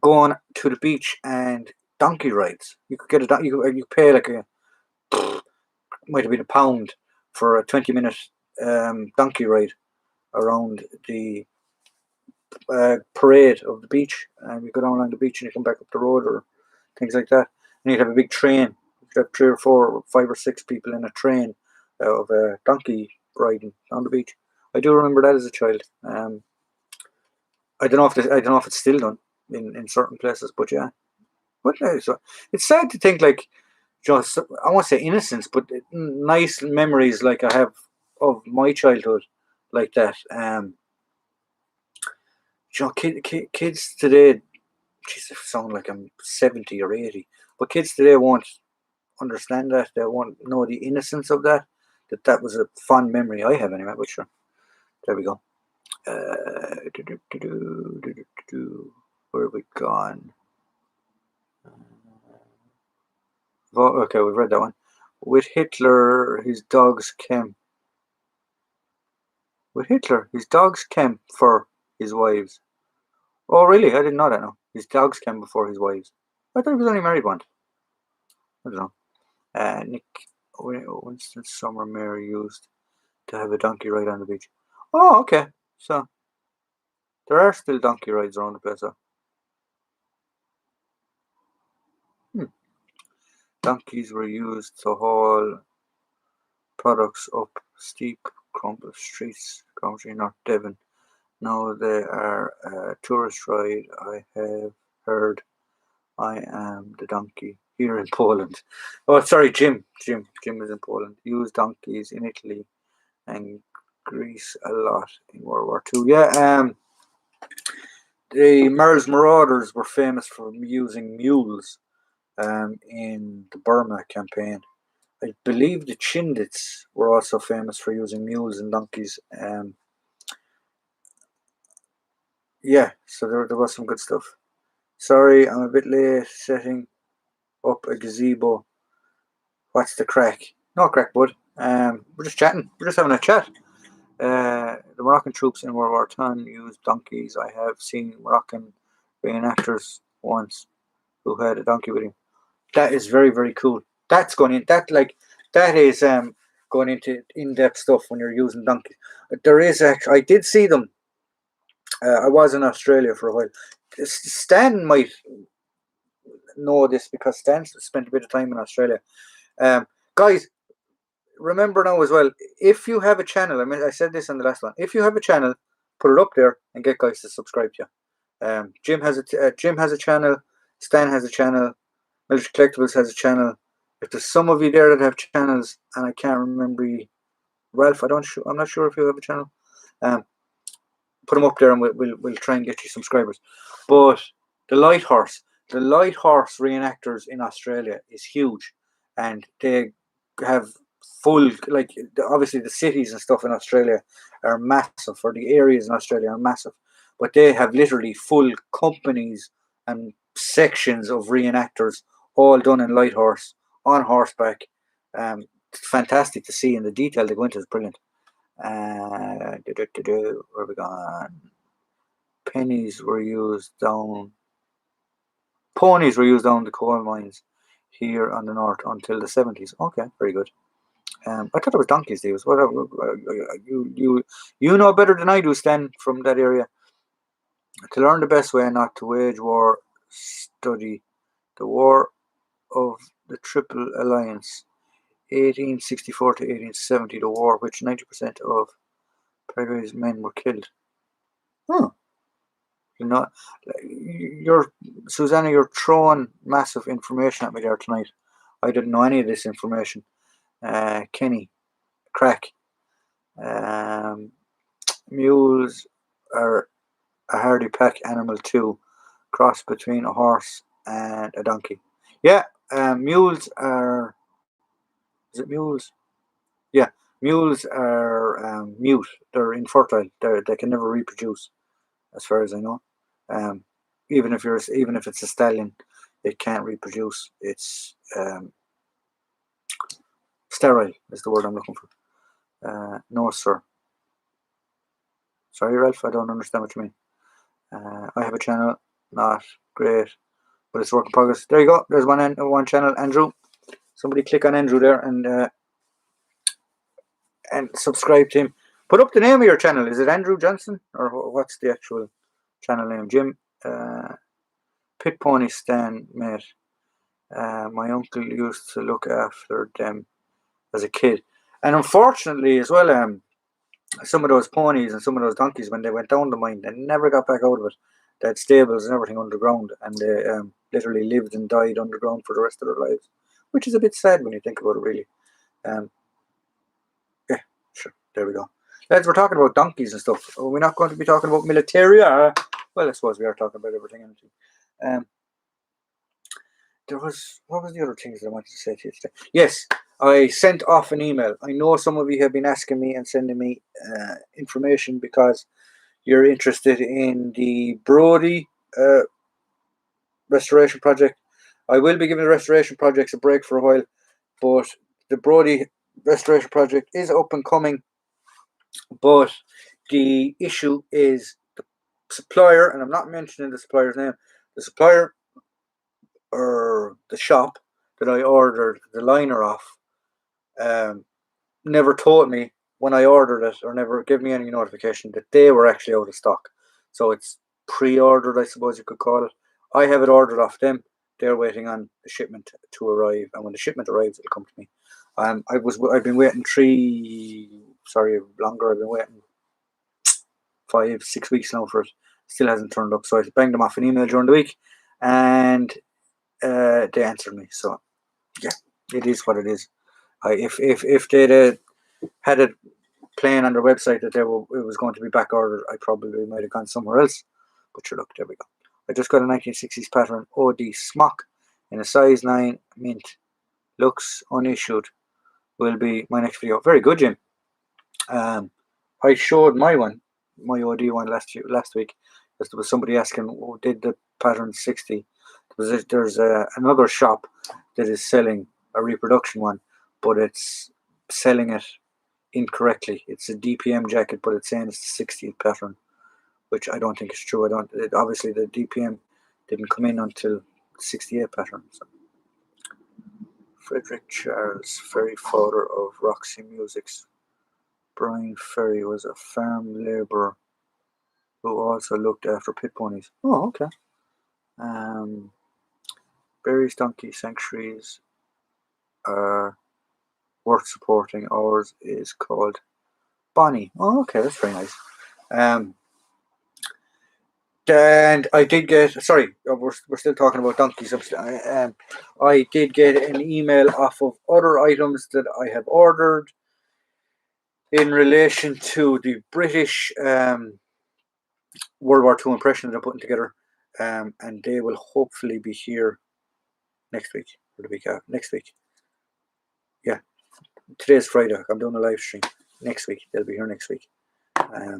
Speaker 1: Going to the beach and donkey rides. You could get a you pay like a might have been £1 for a 20-minute donkey ride around the parade of the beach, and you go down along the beach and you come back up the road or things like that. And you'd have a big train. You'd have 3 or 4, or 5 or 6 people in a train of a donkey riding on the beach. I do remember that as a child. I don't know if it's still done in certain places, but yeah. But so it's sad to think, like, just, I won't say innocence, but nice memories like I have of my childhood, like that. Kids today, geez, I sound like I'm 70 or 80, but kids today won't understand that. They won't know the innocence of that. That was a fond memory I have anyway. But sure, there we go. Where have we gone? Okay, we've read that one. With Hitler, his dogs came. With Hitler, his dogs came for his wives. Oh, really? I didn't know that. No, his dogs came before his wives. I thought he was only married once. I don't know. Nick Winston Summer used to have a donkey ride on the beach. Oh, okay. So there are still donkey rides around the place. Donkeys were used to haul products up steep, crumbled streets, country North Devon. Now they are a tourist ride. I have heard. I am the donkey here in Poland. Oh, sorry, Jim. Jim is in Poland. Used donkeys in Italy and Greece a lot in World War II. Yeah, the Mars Marauders were famous for using mules in the Burma campaign. I believe the Chindits were also famous for using mules and donkeys. Yeah, so there was some good stuff. Sorry, I'm a bit late setting up a gazebo. What's the crack? No crack, bud. We're just chatting. We're just having a chat. The Moroccan troops in World War II used donkeys. I have seen Moroccan reenactors once who had a donkey with him. That is very, very cool. That's going in. That is going into in-depth stuff when you're using donkeys. There is actually. I did see them. I was in Australia for a while. Stan might know this because Stan spent a bit of time in Australia. Guys, remember now as well, if you have a channel, I mean, I said this on the last one, if you have a channel, put it up there and get guys to subscribe to you. Jim has a channel, Stan has a channel, Military Collectibles has a channel. If there's some of you there that have channels, and I can't remember Ralph, I'm not sure if you have a channel. Put them up there, and we'll try and get you subscribers. But the Light Horse reenactors in Australia is huge, and they have full, like, obviously the cities and stuff in Australia are massive, or the areas in Australia are massive, but they have literally full companies and sections of reenactors, all done in Light Horse on horseback. It's fantastic to see, and the detail they go into is brilliant. Where we gone? Ponies were used down the coal mines here on the north until the 70s. Okay, very good. I thought it was donkeys they used. Whatever. You know better than I do, Stan, from that area. To learn the best way not to wage war, study the War of the Triple Alliance, 1864 to 1870, the war which 90% of Paraguay's men were killed. Huh. Susanna, you're throwing massive information at me there tonight. I didn't know any of this information. Kenny, crack. Mules are a hardy pack animal too, cross between a horse and a donkey. Yeah, mules are. Is it mules? Yeah, mules are mute. They're infertile. They can never reproduce, as far as I know. Um, even if it's a stallion, it can't reproduce. It's sterile is the word I'm looking for. No, sir. Sorry, Ralph. I don't understand what you mean. I have a channel, not great, but it's work in progress. There you go. There's one channel, Andrew. Somebody click on Andrew there and subscribe to him. Put up the name of your channel. Is it Andrew Johnson or what's the actual channel name? Jim Pit Pony Stan, mate. My uncle used to look after them as a kid, and unfortunately as well, some of those ponies and some of those donkeys, when they went down the mine, they never got back out of it. They had stables and everything underground, and they literally lived and died underground for the rest of their lives, which is a bit sad when you think about it, really. Um, yeah, sure. There we go. Lads, we're talking about donkeys and stuff. We're not going to be talking about militaria. Well, I suppose we are talking about everything. Um, what was the other things that I wanted to say to you today? Yes, I sent off an email. I know some of you have been asking me and sending me information because you're interested in the Brody restoration project. I will be giving the restoration projects a break for a while, but the Brody restoration project is up and coming. But the issue is the supplier, and I'm not mentioning the supplier's name, the supplier or the shop that I ordered the liner off never told me when I ordered it, or never gave me any notification that they were actually out of stock. So it's pre-ordered, I suppose you could call it. I have it ordered off them. They're waiting on the shipment to arrive, and when the shipment arrives, it'll come to me. I've been waiting longer. I've been waiting 5-6 weeks now for it. Still hasn't turned up. So I banged them off an email during the week, and they answered me. So yeah, it is what it is. If they'd had it playing on their website that it was going to be back ordered, I probably might have gone somewhere else. But sure, look, there we go. I just got a 1960s pattern OD smock in a size 9 mint. Looks unissued. Will be my next video. Very good, Jim. I showed my OD one last week, because there was somebody asking who did the pattern 60. There's another shop that is selling a reproduction one, but it's selling it incorrectly. It's a DPM jacket, but it's saying it's the 60th pattern, which I don't think is true. Obviously the DPM didn't come in until 68 pattern. So. Frederick Charles, Ferry, father of Roxy Music's Brian Ferry, was a farm labourer who also looked after pit ponies. Oh, okay. Barry's donkey sanctuaries are worth supporting. Ours is called Bonnie. Oh, okay, that's very nice. And I did get, sorry, we're still talking about donkeys. I did get an email off of other items that I have ordered in relation to the British World War II impression that I'm putting together. And they will hopefully be here next week, or the week after. Next week. Yeah. Today's Friday. I'm doing a live stream. Next week. They'll be here next week. Yeah.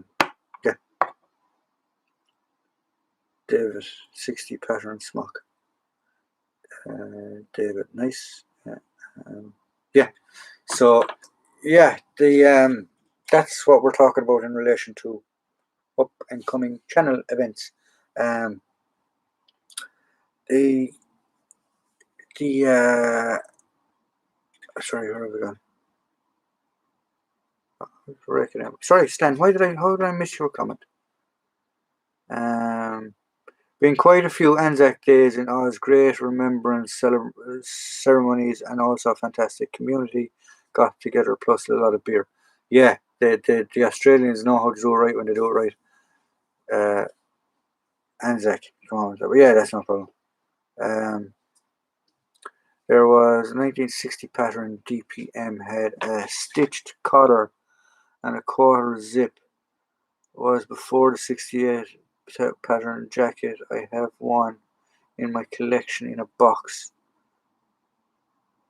Speaker 1: David, 60 pattern smock. David, nice. Yeah. So, yeah, that's what we're talking about in relation to up and coming channel events. Sorry, where have we gone? Sorry, Stan. How did I miss your comment? Been quite a few Anzac days in Oz, great remembrance ceremonies, and also a fantastic community got together, plus a lot of beer. Yeah, the Australians know how to do it right when they do it right. Anzac, come on, yeah, that's no problem. There was a 1960 pattern DPM, had a stitched collar and a quarter zip. was before the 68 pattern jacket. I have one in my collection in a box.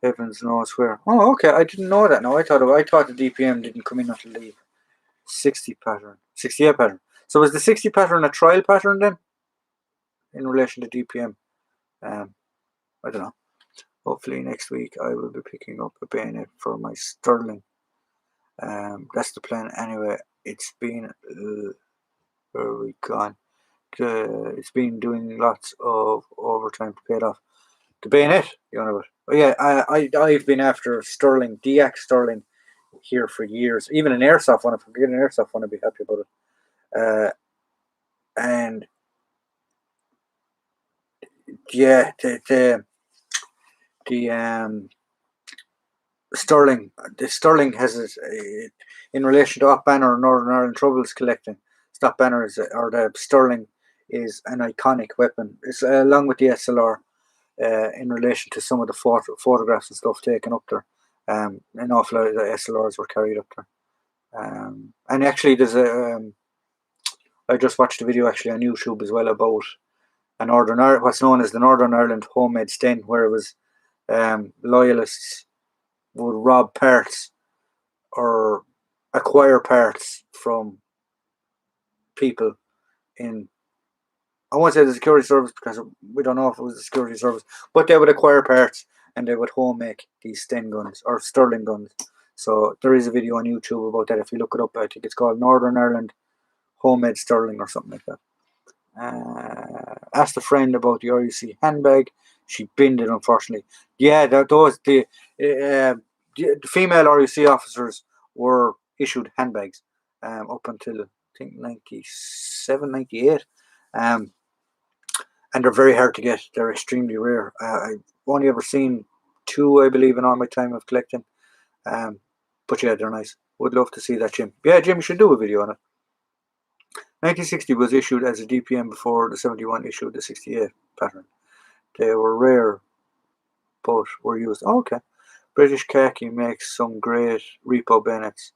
Speaker 1: Heavens knows where. Oh, okay. I didn't know that. No, I thought the DPM didn't come in until the 60 pattern, 68 pattern. So was the 60 pattern a trial pattern then, in relation to DPM? I don't know. Hopefully next week I will be picking up a bayonet for my Sterling. That's the plan anyway. It's been where are we gone? It's been doing lots of overtime to pay it off. The bayonet, you know. Oh yeah, I've been after Sterling, DX Sterling, here for years. Even an airsoft one. If I get an airsoft one, I'd be happy about it. And yeah, the Sterling. The Sterling has in relation to Op Banner or Northern Ireland Troubles collecting. Stop Banner or the Sterling is an iconic weapon. It's along with the SLR. In relation to some of the photographs and stuff taken up there. An awful lot of the SLRs were carried up there. And actually, there's I just watched a video actually on YouTube as well about what's known as the Northern Ireland homemade Sten, where it was loyalists would rob parts or acquire parts from people in, I won't say the security service because we don't know if it was the security service, but they would acquire parts and they would home make these Sten guns or Sterling guns. So there is a video on YouTube about that. If you look it up, I think it's called Northern Ireland Homemade Sterling or something like that. Asked a friend about the RUC handbag. She binned it, unfortunately. Yeah, the female RUC officers were issued handbags up until I think 97, 98. And they're very hard to get. They're extremely rare. I've only ever seen 2, I believe, in all my time of collecting. But yeah, they're nice. Would love to see that, Jim. Yeah, Jim, you should do a video on it. 1960 was issued as a DPM before the 71 issued the 68 pattern. They were rare, but were used. Oh, okay. British Khaki makes some great repo bayonets.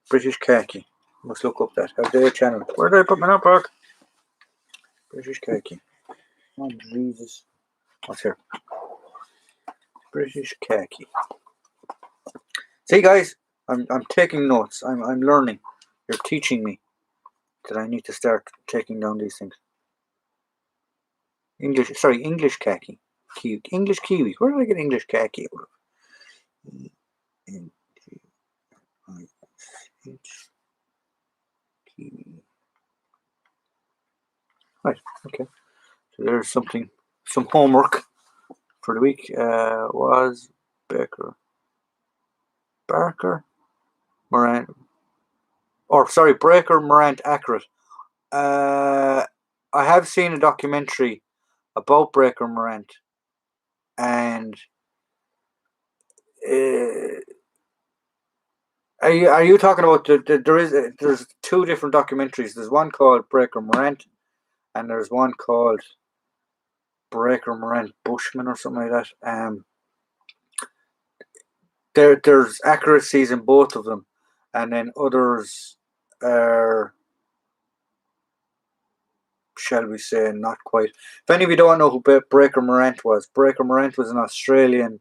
Speaker 1: British Khaki. Must look up that. Have their channel. Where did I put my notebook? British Khaki. Oh, Jesus. What's here? British Khaki. See, guys, I'm taking notes. I'm learning. You're teaching me that I need to start taking down these things. English khaki. English kiwi. Where did I get English khaki out of? Kiwi. Right, okay. So there's some homework for the week. Was Barker, Morant, Breaker, Morant, accurate. I have seen a documentary about Breaker Morant, and are you talking about there's 2 different documentaries. There's one called Breaker Morant, and there's one called Breaker Morant Bushman or something like that. There's accuracies in both of them, and then others are, shall we say, not quite. If any of you don't know who Breaker Morant was an Australian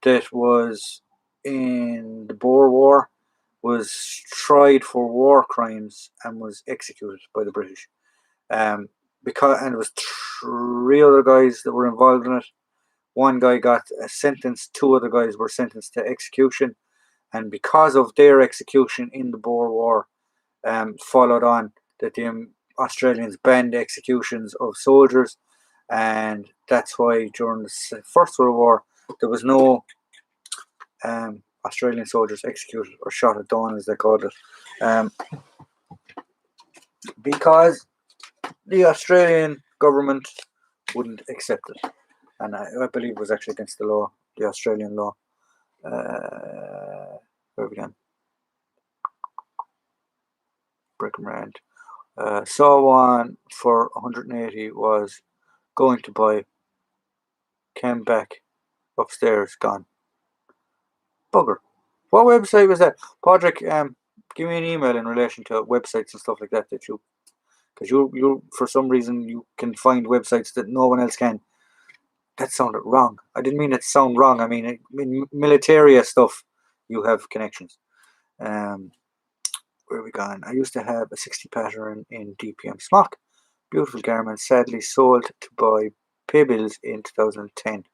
Speaker 1: that was in the Boer War, was tried for war crimes and was executed by the British. And it was 3 other guys that were involved in it. One guy got a sentence, 2 other guys were sentenced to execution, and because of their execution in the Boer War, followed on that the Australians banned executions of soldiers, and that's why during the First World War there was no Australian soldiers executed or shot at dawn, as they called it, because the Australian government wouldn't accept it, and I believe it was actually against the law, the Australian law. Where we gone? Breaker Morant. Saw one for 180, was going to buy, came back upstairs, gone. Bugger. What website was that? Padraig, give me an email in relation to websites and stuff like that you, because you for some reason you can find websites that no one else can. That sounded wrong. I didn't mean it to sound wrong. I mean, military stuff, you have connections. Where are we gone? I used to have a 60 pattern in DPM smock. Beautiful garment, sadly sold to buy pay bills in 2010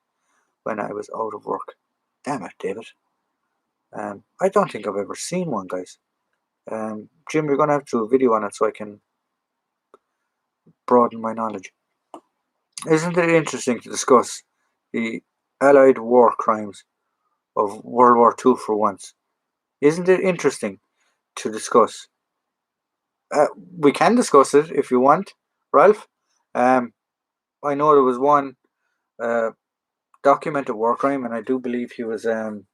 Speaker 1: when I was out of work. Damn it, David. I don't think I've ever seen one, guys. Jim, you're going to have to do a video on it so I can broaden my knowledge. Isn't it interesting to discuss the Allied war crimes of World War II for once? Isn't it interesting to discuss? We can discuss it if you want, Ralph. I know there was one documented war crime, and I do believe he was. There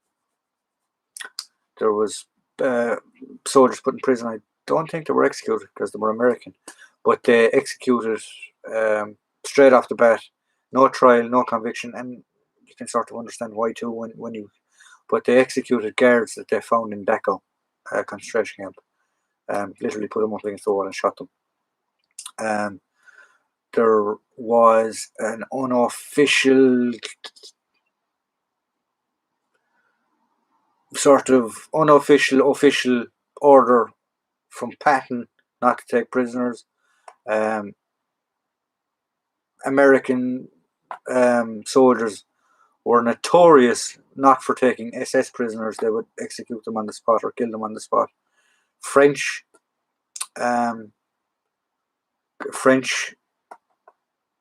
Speaker 1: was soldiers put in prison. I don't think they were executed because they were American, but they executed straight off the bat, no trial, no conviction, and you can sort of understand why too when you. But they executed guards that they found in Dachau concentration camp. Literally put them up against the wall and shot them. There was an unofficial official order from Patton not to take prisoners. American soldiers were notorious not for taking SS prisoners. They would execute them on the spot or kill them on the spot. French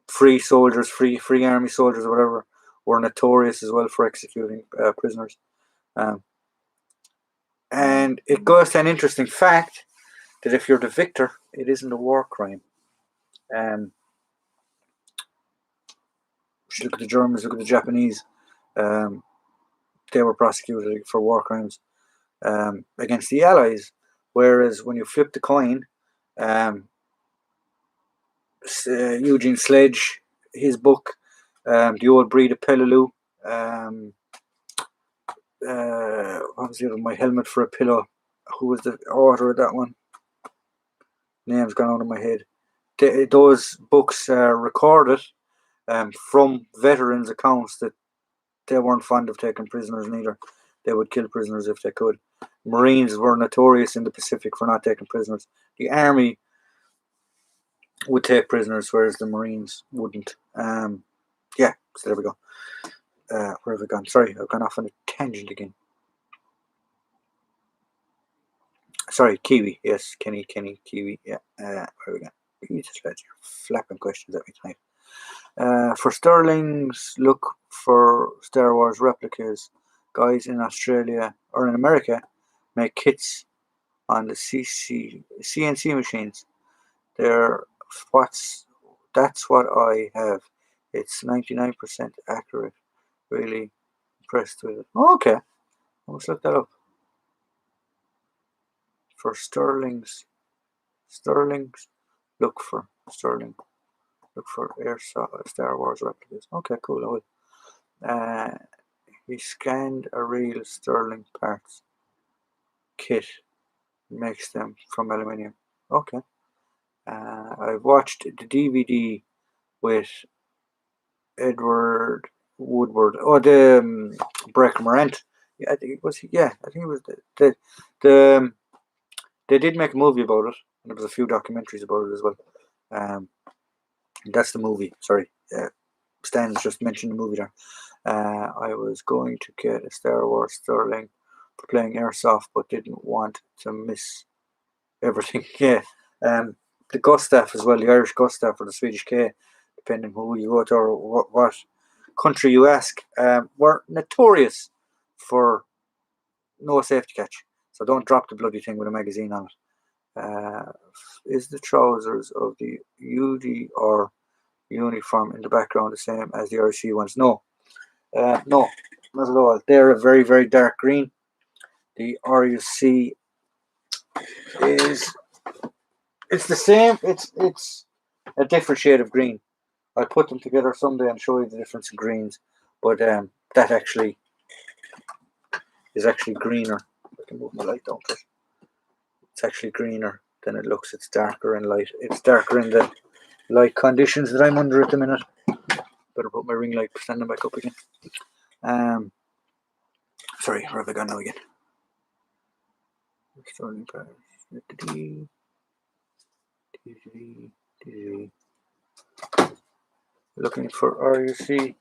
Speaker 1: free soldiers, free army soldiers or whatever, were notorious as well for executing prisoners. And it goes to an interesting fact that if you're the victor, it isn't a war crime. Look at the Germans, look at the Japanese. They were prosecuted for war crimes against the Allies. Whereas when you flip the coin, Eugene Sledge, his book, The Old Breed of Peleliu, what was the other? My Helmet for a Pillow. Who was the author of that one? Name's gone out of my head. Those books recorded from veterans' accounts that they weren't fond of taking prisoners neither. They would kill prisoners if they could. Marines were notorious in the Pacific for not taking prisoners. The Army would take prisoners, whereas the Marines wouldn't. Yeah, so there we go. Where have we gone? Sorry, I've gone off on a tangent again. Sorry, Kiwi. Yes, Kenny, Kiwi. Yeah. Where have we gone? You just let your flapping questions at me tonight. For Sterling's, look for Star Wars replicas. Guys in Australia or in America make kits on the CNC machines. That's what I have. It's 99% accurate. Really impressed with it. Okay, let's look that up. For Sterling's, look for Sterling. Look for Star Wars replicas. Okay, cool. I will. He scanned a real Sterling parts kit. Makes them from aluminium. Okay. I've watched the DVD with Edward Woodward. Oh, the Breaker Morant. Yeah, I think it was. Yeah, I think it was the. They did make a movie about it, and there was a few documentaries about it as well. That's the movie. Sorry, Stan's just mentioned the movie there. I was going to get a Star Wars Sterling for playing airsoft, but didn't want to miss everything. Yeah. The Gustav as well, the Irish Gustav or the Swedish K, depending who you go to or what country you ask, were notorious for no safety catch. So don't drop the bloody thing with a magazine on it. Is the trousers of the UD or uniform in the background the same as the RC ones? No. No, not at all. They're a very, very dark green. The RUC it's the same. It's a different shade of green. I'll put them together someday and show you the difference in greens. But that actually is actually greener. I can move my light down first. It's actually greener than it looks. It's darker in light. It's darker in the light conditions that I'm under at the minute. Better put my ring light standing back up again. Sorry, where have I gone now again? Sterling pounds. Looking for RUC.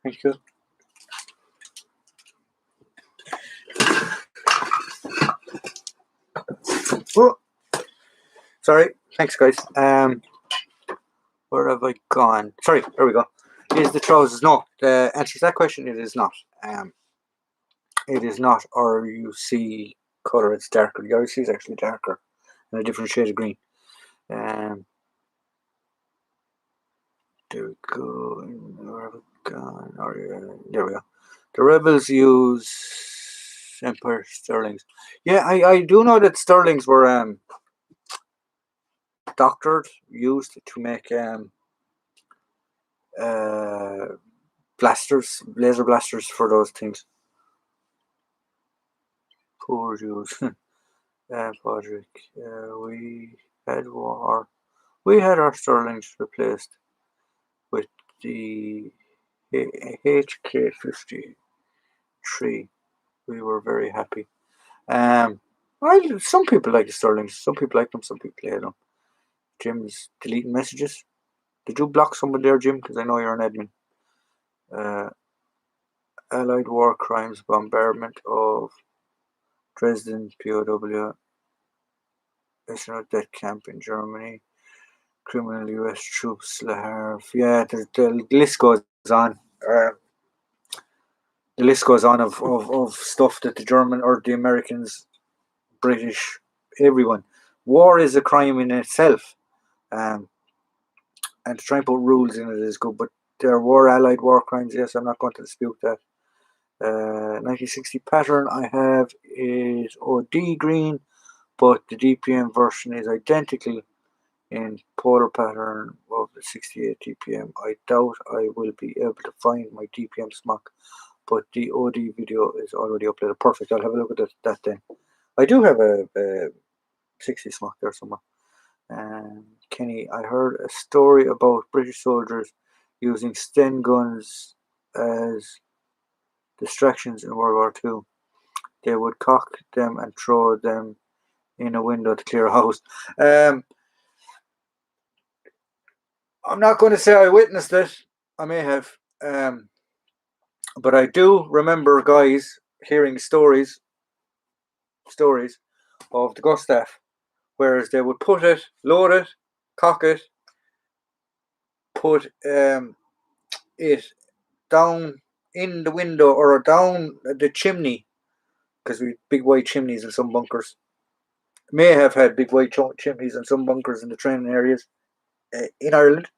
Speaker 1: Thank you. Oh, sorry. Thanks, guys. Where have I gone? Sorry, there we go. Is the trousers? No. The answer to that question, it is not. It is not RUC color. It's darker. The RUC is actually darker and a different shade of green. There we go. Where have I gone? There we go. The Rebels use Empire Sterlings. Yeah, I do know that Sterlings were doctored, used to make blasters, laser blasters for those things. Poor Jews. Podrick. We had war. We had our Sterlings replaced with the HK-53. We were very happy. Well, some people like the Sterlings. Some people like them. Some people hate them. Jim's deleting messages. Did you block someone there, Jim? Because I know you're an admin. Allied war crimes, bombardment of Dresden, POW, national death camp in Germany, criminal US troops, Le Havre. Yeah, the list goes on. The list goes on of stuff that the German or the Americans, British, everyone. War is a crime in itself. And to try and put rules in it is good, but there were allied war crimes, yes, I'm not going to dispute that. 1960 pattern I have is OD green, but the DPM version is identical in polar pattern of the 68 DPM. I doubt I will be able to find my DPM smock, but the OD video is already uploaded. Perfect, I'll have a look at that then. I do have a 60 smock there somewhere. Kenny, I heard a story about British soldiers using Sten guns as distractions in World War II. They would cock them and throw them in a window to clear a house. I'm not going to say I witnessed it. I may have. But I do remember guys hearing stories of the Gustav, whereas they would put it, load it, cock it, put it down in the window or down the chimney, because we had big white chimneys in some bunkers. May have had big white chimneys in some bunkers in the training areas in Ireland.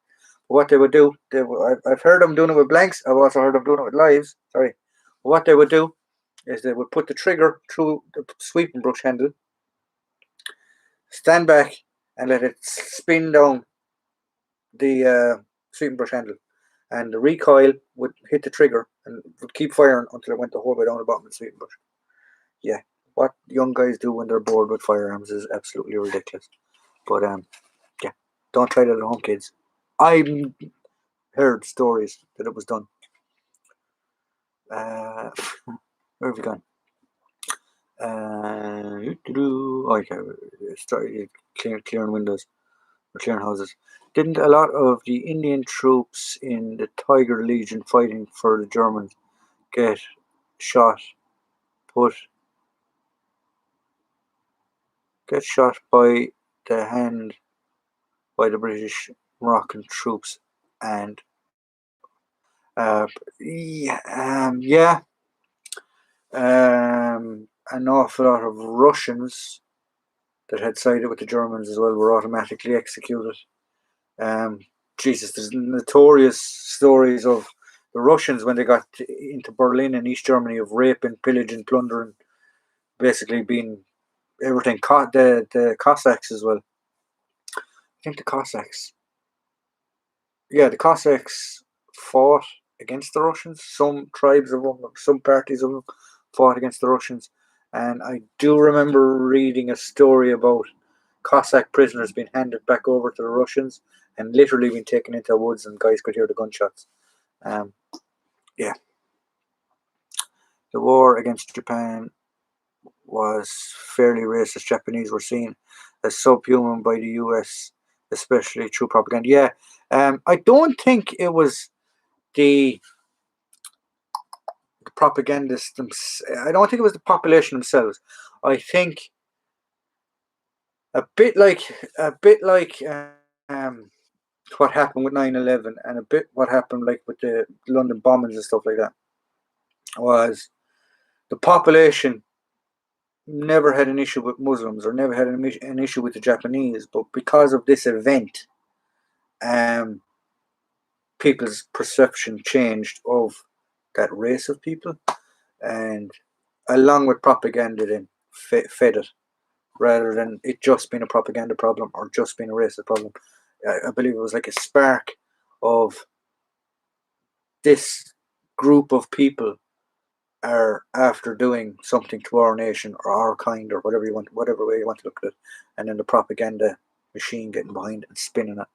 Speaker 1: What they would do, I've heard them doing it with blanks. I've also heard them doing it with lives. Sorry. What they would do is they would put the trigger through the sweeping brush handle, stand back, and let it spin down the sweeping brush handle, and the recoil would hit the trigger and would keep firing until it went the whole way down the bottom of the sweeping brush. Yeah, what young guys do when they're bored with firearms is absolutely ridiculous. But yeah, don't try that at home, kids. I heard stories that it was done. Where have we gone? Okay, started clearing windows or clearing houses. Didn't a lot of the Indian troops in the Tiger Legion fighting for the Germans get shot by the hand by the British Moroccan troops? And an awful lot of Russians that had sided with the Germans as well were automatically executed. Jesus, there's notorious stories of the Russians when they got into Berlin and East Germany of raping, pillaging, plundering, basically being everything. The Cossacks as well. I think the Cossacks fought against the Russians. Some tribes of them, some parties of them fought against the Russians, And I do remember reading a story about Cossack prisoners being handed back over to the Russians and literally being taken into the woods, and guys could hear the gunshots. Um, yeah, the war against Japan was fairly racist. Japanese were seen as subhuman by the US, especially through propaganda. Yeah, I don't think it was the propagandists. I don't think it was the population themselves. I think a bit like what happened with 9/11, and a bit what happened like with the London bombings and stuff like that, was the population never had an issue with Muslims or never had an issue with the Japanese, but because of this event, um, people's perception changed of that race of people, and along with propaganda, then fed it rather than it just being a propaganda problem or just being a racist problem. I believe it was like a spark of this group of people are after doing something to our nation or our kind or whatever you want, whatever way you want to look at it, and then the propaganda machine getting behind it and spinning it.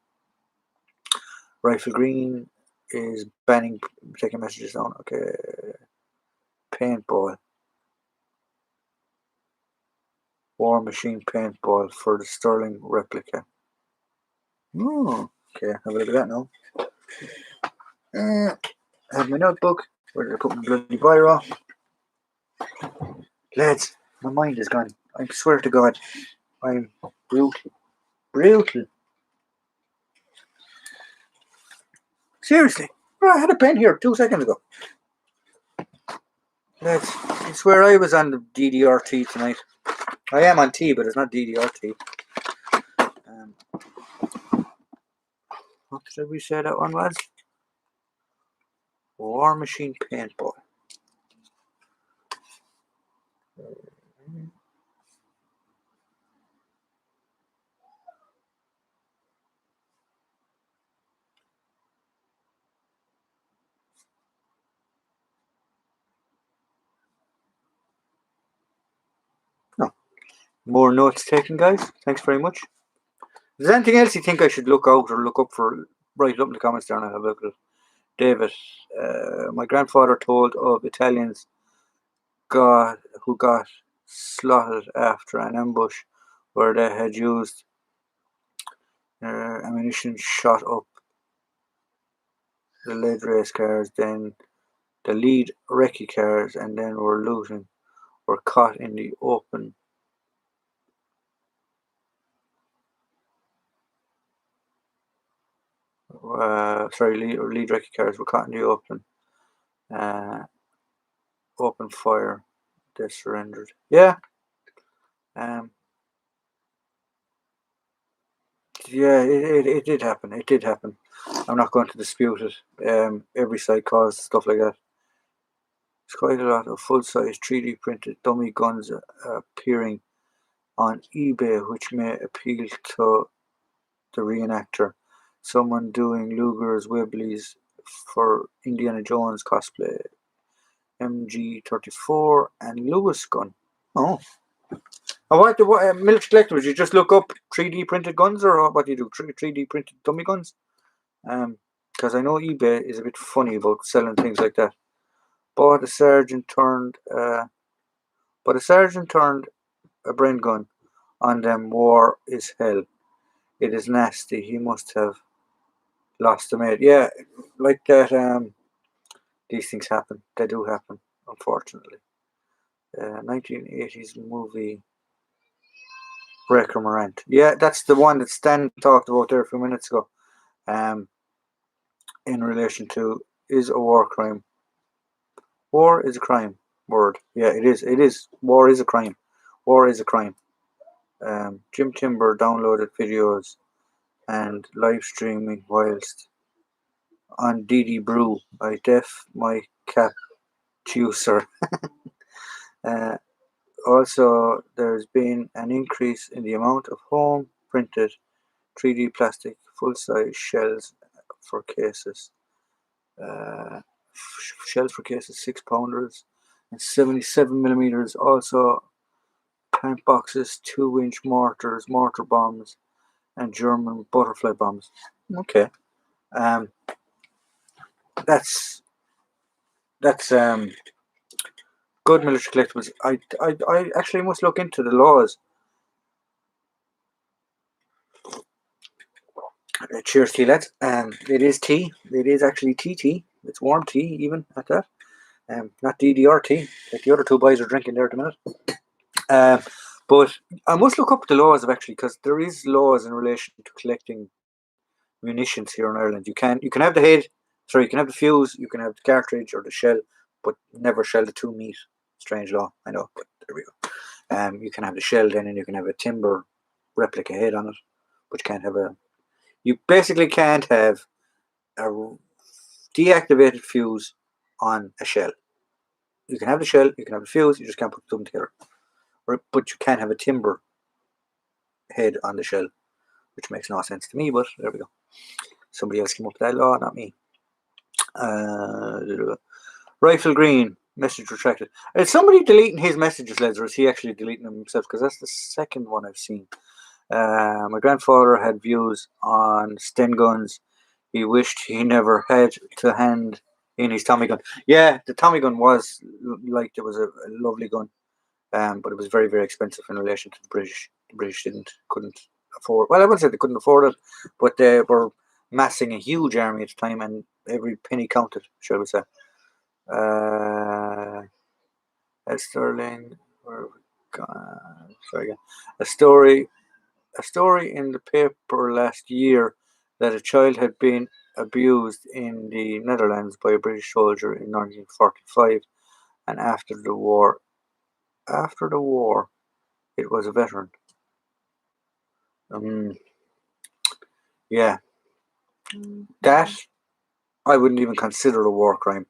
Speaker 1: Rifle Green is banning taking messages down. Okay, paintball, War Machine paintball for the Sterling replica. Oh, okay, have a look at that now. I have my notebook. Where did I put my bloody biro? Lads, my mind is gone. I swear to God, I'm brutal. Brutal. Seriously. I had a pen here 2 seconds ago. Lads, I swear I was on the DDRT tonight. I am on T, but it's not DDRT. What did we say that one was? War Machine paintball. No. More notes taken, guys. Thanks very much. Is there anything else you think I should look out or look up for? Write it up in the comments there and I'll have a look at it. David, my grandfather told of Italians who got slaughtered after an ambush where they had used ammunition shot up the lead race cars, then the lead recce cars, and then were caught in the open. Lead recce cars were caught in the open fire. They surrendered. Yeah. Yeah, it did happen. It did happen. I'm not going to dispute it. Every side caused stuff like that. There's quite a lot of full-size 3D printed dummy guns appearing on eBay, which may appeal to the reenactor. Someone doing Luger's Wibblies for Indiana Jones cosplay. MG34 and Lewis gun. Oh. And what military collectibles? You just look up 3D printed guns, or what do you do? 3D printed dummy guns? Because I know eBay is a bit funny about selling things like that. But a sergeant turned a brain gun on them. War is hell. It is nasty. He must have lost a mate. Yeah, like that. These things happen. They do happen, unfortunately. 1980s movie Breaker Morant. Yeah, that's the one that Stan talked about there a few minutes ago. In relation to, is a war crime. War is a crime. Word. Yeah, it is. It is. War is a crime. War is a crime. Jim Timber downloaded videos and live streaming whilst on DD Brew. I def my cap juicer. Also, there's been an increase in the amount of home printed 3D plastic full-size shells for cases. Shells for cases, 6-pounders and 77 millimeters. Also tank boxes, 2-inch mortars, mortar bombs, and German butterfly bombs. Okay. That's good military collectibles. I actually must look into the laws. Cheers tea, lads. It is tea. It is actually tea. It's warm tea, even at that. Not DDR tea, like the other two boys are drinking there at the minute. But I must look up the laws of actually, because there is laws in relation to collecting munitions here in Ireland. You can have the head, sorry, you can have the fuse, you can have the cartridge or the shell, but never shell the two meat. Strange law, I know, but there we go. You can have the shell then, and you can have a timber replica head on it, but you basically can't have a deactivated fuse on a shell. You can have the shell, you can have the fuse, you just can't put them together. But you can't have a timber head on the shell, which makes no sense to me, but there we go. Somebody else came up with that law, not me. Rifle Green, message retracted. Is somebody deleting his messages, lads, or is he actually deleting them himself? Because that's the second one I've seen. My grandfather had views on Sten guns. He wished he never had to hand in his Tommy gun. Yeah, the Tommy gun was like, it was a lovely gun, but it was very, very expensive in relation to the British. The British couldn't afford. Well, I wouldn't say they couldn't afford it, but they were massing a huge army at the time, and every penny counted, shall we say. Ed Sterling, where have we gone? Sorry again. A story in the paper last year that a child had been abused in the Netherlands by a British soldier in 1945, and after the war, it was a veteran. Yeah, that I wouldn't even consider a war crime.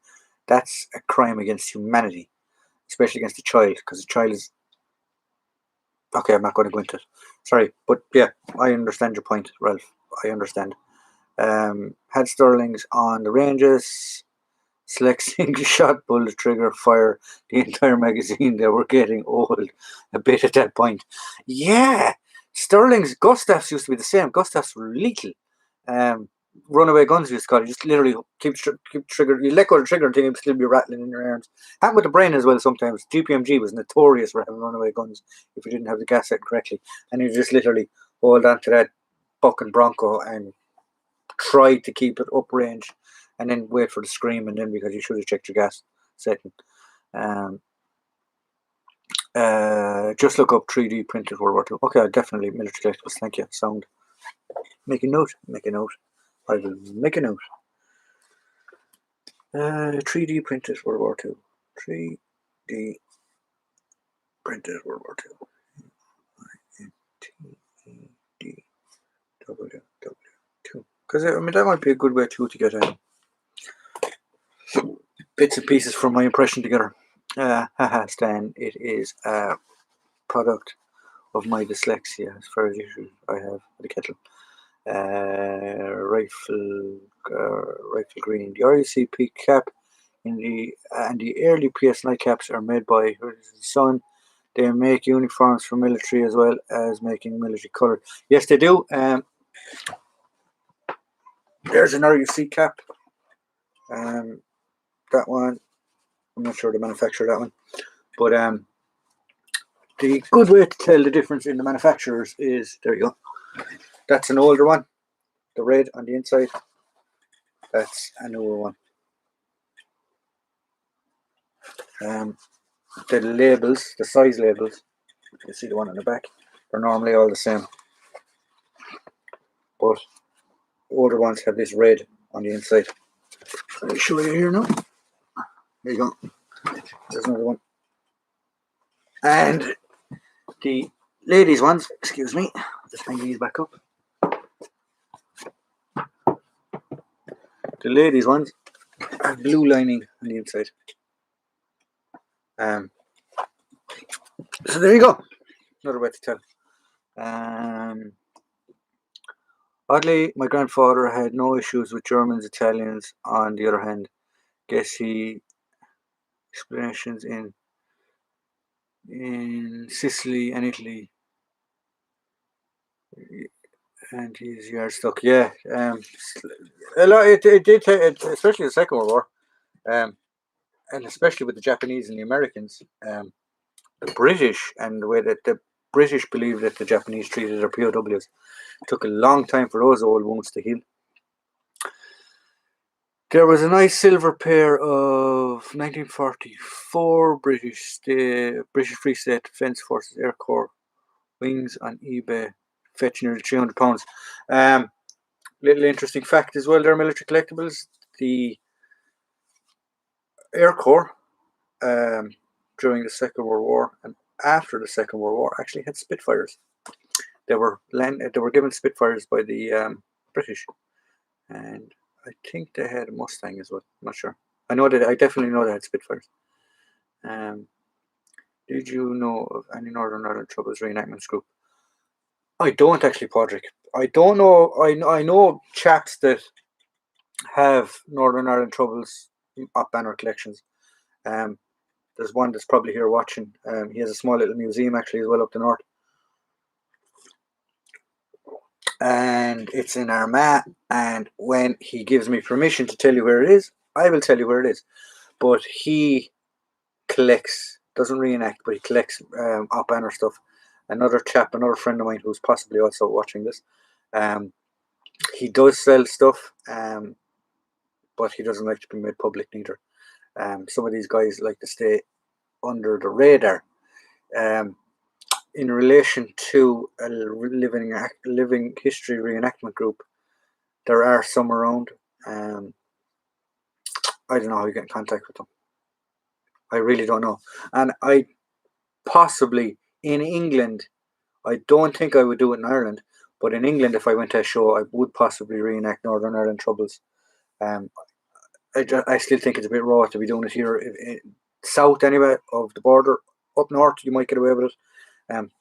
Speaker 1: That's a crime against humanity, especially against a child, because a child is. Okay, I'm not going to go into it. Sorry, but yeah, I understand your point, Ralph. I understand. Had Sterling's on the ranges, select single shot, bullet trigger, fire the entire magazine. They were getting old a bit at that point. Yeah, Sterling's Gustavs used to be the same. Gustavs were lethal. Runaway guns, you call it. Just literally keep trigger. You let go of the trigger and it'll still be rattling in your arms. Happened with the brain as well sometimes. GPMG was notorious for having runaway guns if you didn't have the gas set correctly, and you just literally hold on to that fucking Bronco and try to keep it uprange, and then wait for the scream, and then because you should have checked your gas setting. Just look up 3D printed World War II. Okay, definitely military collectibles. Thank you. Sound. Make a note. I will make a note. 3D printed World War II. 3D printed World War II. INTEDWW2. Because I mean that might be a good way to get bits and pieces from my impression together. Stan, it is a product of my dyslexia as far as issues I have with the kettle. Rifle Green. The RUCP cap and the early PS9 caps are made by his son. They make uniforms for military as well as making military colour. Yes, they do. There's an RUC cap. That one, I'm not sure the manufacturer of that one, but the good way to tell the difference in the manufacturers is, there you go. That's an older one, the red on the inside. That's a newer one. The labels, the size labels, you see the one on the back, they're normally all the same, but older ones have this red on the inside. I'll show you here now. There you go. There's another one. And the ladies ones, excuse me, I'll just hang these back up. The ladies ones have blue lining on the inside. So there you go. Another way to tell. Oddly, my grandfather had no issues with Germans, Italians. On the other hand, guess he explanations in in Sicily and Italy. And he's yardstuck, yeah. A lot. It did, especially the Second World War, and especially with the Japanese and the Americans. The British and the way that the British believed that the Japanese treated their POWs. It took a long time for those old wounds to heal. There was a nice silver pair of 1944 British Free State Defence Forces Air Corps wings on eBay, fetching nearly £300. Little interesting fact as well, there, military collectibles. The Air Corps, during the Second World War and after the Second World War, actually had Spitfires. They were given Spitfires by the British, and I think they had a Mustang as well. I'm not sure. I definitely know they had Spitfires. Did you know of any Northern Ireland Troubles reenactments group? I don't actually, Patrick. I don't know. I know chaps that have Northern Ireland Troubles up banner collections. There's one that's probably here watching. He has a small little museum actually as well up the north, and it's in Armagh. And when he gives me permission to tell you where it is, I will tell you where it is. But he doesn't reenact, but he collects up banner stuff. Another friend of mine who's possibly also watching this, he does sell stuff, but he doesn't like to be made public neither. Some of these guys like to stay under the radar. In relation to a living history reenactment group, there are some around. I don't know how you get in contact with them. I really don't know. And I possibly in England, I don't think I would do it in Ireland, but in England, if I went to a show, I would possibly reenact Northern Ireland Troubles. I still think it's a bit raw to be doing it here. South, anyway, of the border. Up north, you might get away with it.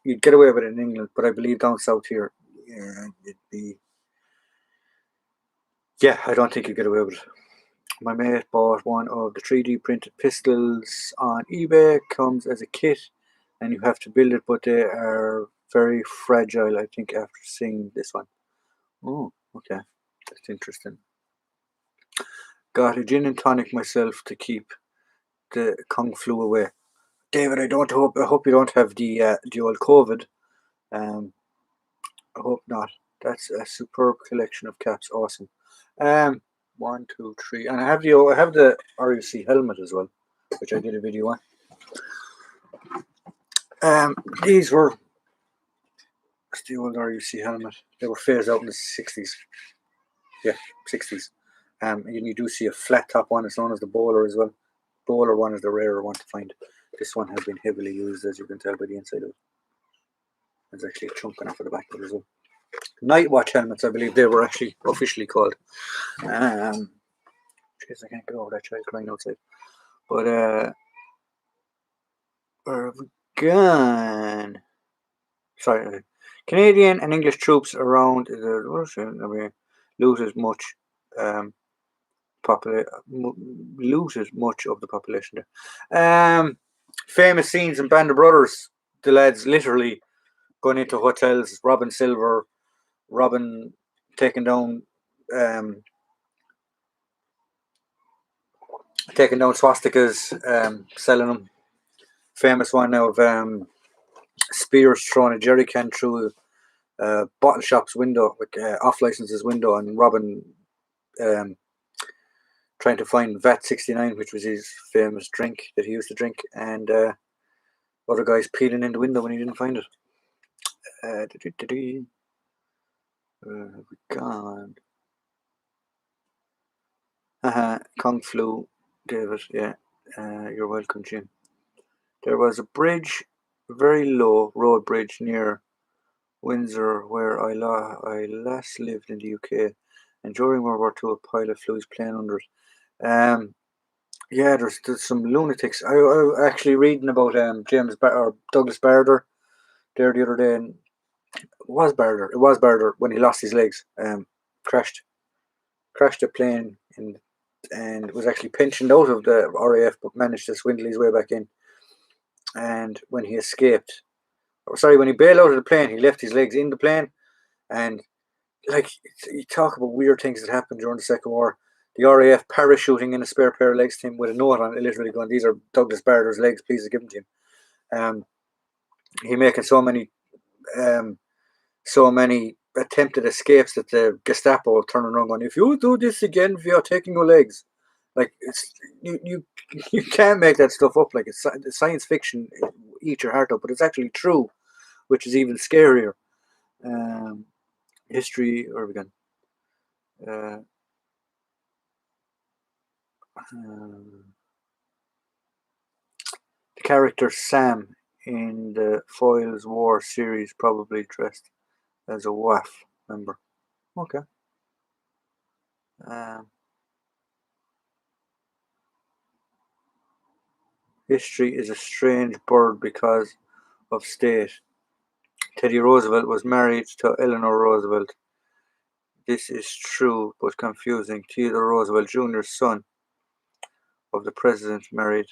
Speaker 1: You'd get away with it in England, but I believe down south here, it'd be. Yeah, I don't think you'd get away with it. My mate bought one of the 3D printed pistols on eBay. Comes as a kit, and you have to build it, but they are very fragile, I think, after seeing this one. Oh, okay. That's interesting. Got a gin and tonic myself to keep the Kung Flu away. David, I hope you don't have the old COVID. I hope not. That's a superb collection of caps. Awesome. 1, 2, 3, and I have the RUC helmet as well, which I did a video on. These were the old RUC helmet. They were phased out in the 60s. Yeah, 60s. And you do see a flat top one. It's known as the bowler as well. Bowler one is the rarer one to find. This one has been heavily used, as you can tell by the inside of it. There's actually a chunk off of the back of it as well. Night watch helmets, I believe they were actually officially called. Jeez, I can't get over that child crying outside. But where have we gone? Sorry, Canadian and English troops around the Russia loses much loses much of the population there. Famous scenes in Band of Brothers. The lads literally going into hotels, robbing silver, taking down swastikas, selling them. Famous one now of Spears throwing a jerry can through a bottle shop's window, with off licenses window, and robbing, trying to find VAT 69, which was his famous drink that he used to drink, and other guys peeling in the window when he didn't find it. Where have we gone? Kung Flu, David. Yeah, you're welcome, Jim. There was a bridge, very low road bridge near Windsor, where I last lived in the UK, and during World War II, a pilot flew his plane under it. Yeah, there's some lunatics. I was actually reading about Douglas Bader there the other day, and it was Bader when he lost his legs. Crashed a plane and was actually pensioned out of the RAF, but managed to swindle his way back in. and when he escaped, when he bailed out of the plane, he left his legs in the plane, and like you talk about weird things that happened during the Second War. The RAF parachuting in a spare pair of legs to him with a note on it, literally going, "These are Douglas Bader's legs. Please give them to him." He making um, so many attempted escapes that the Gestapo turning around going, "If you do this again, we are taking your legs." Like you can't make that stuff up. Like it's science fiction, eat your heart out, but it's actually true, which is even scarier. Um, History, where are we going? Uh, the character Sam in the Foyle's War series probably dressed as a WAF member. Okay. History is a strange bird because of state. Teddy Roosevelt was married to Eleanor Roosevelt. This is true but confusing. Theodore Roosevelt Jr.'s son of the president married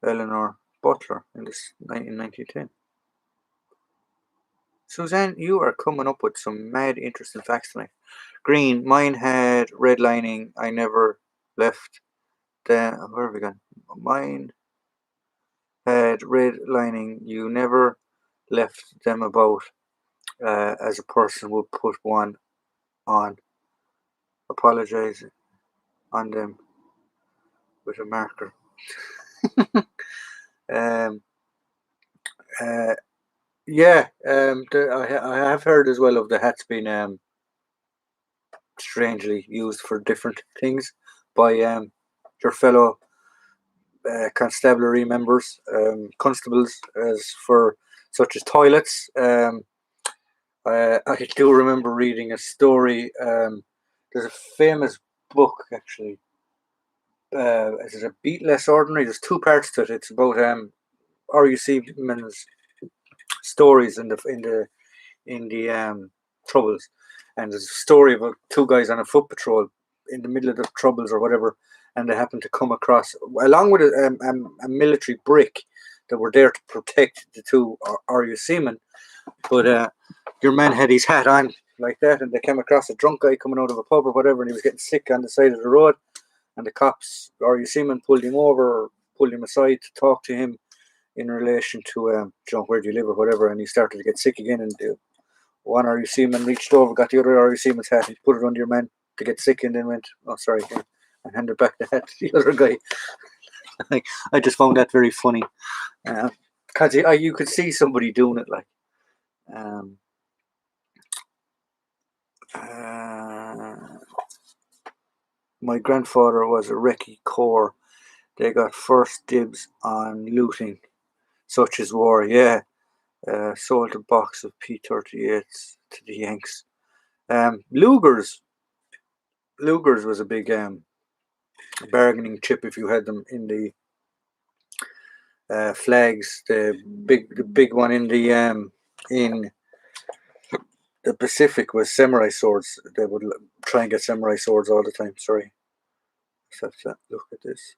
Speaker 1: Eleanor Butler in 1910. Suzanne, you are coming up with some mad interesting facts tonight. Green, mine had redlining. I never left the. Where have we gone? Mine had redlining. You never left them about. As a person would put one on. Apologize on them with a marker. um, uh, yeah, I have heard as well of the hats being strangely used for different things by your fellow constabulary members, constables, as for such as toilets. I do remember reading a story. There's a famous book actually. Is it A Beat Less Ordinary? There's two parts to it. It's about R.U.C. men's stories in the troubles, and there's a story about two guys on a foot patrol in the middle of the troubles or whatever, and they happen to come across, along with a military brick, that were there to protect the two RUC men. But your man had his hat on like that, and they came across a drunk guy coming out of a pub or whatever, and he was getting sick on the side of the road, and the cops, RUC men, pulled him over, or pulled him aside to talk to him in relation to where do you live or whatever, and he started to get sick again, and one RUC man reached over, got the other RUC man's hat, and put it under your man to get sick, and then went, "Oh, sorry," and handed back the hat to the other guy. I just found that very funny, because you could see somebody doing it, like. Um, my grandfather was a recce corps. They got first dibs on looting, such as war. Yeah, sold a box of P-38s to the Yanks. Lugers was a big bargaining chip if you had them in the flags. The big one in the Pacific was samurai swords. They would try and get samurai swords all the time. Sorry, let's have to look at this.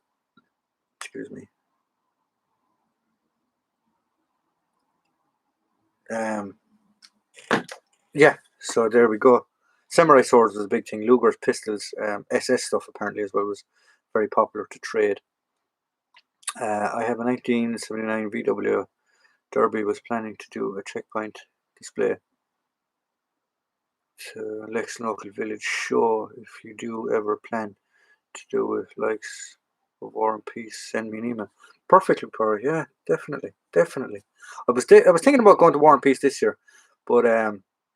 Speaker 1: Excuse me. Yeah, so there we go. Samurai swords was a big thing. Luger's pistols, SS stuff apparently as well was very popular to trade. I have a 1979 VW Derby. Was planning to do a checkpoint display to Lex local village show. If you do ever plan to do it, likes of War and Peace, send me an email. Perfectly, Corey. Yeah, definitely. I was thinking about going to War and Peace this year, but I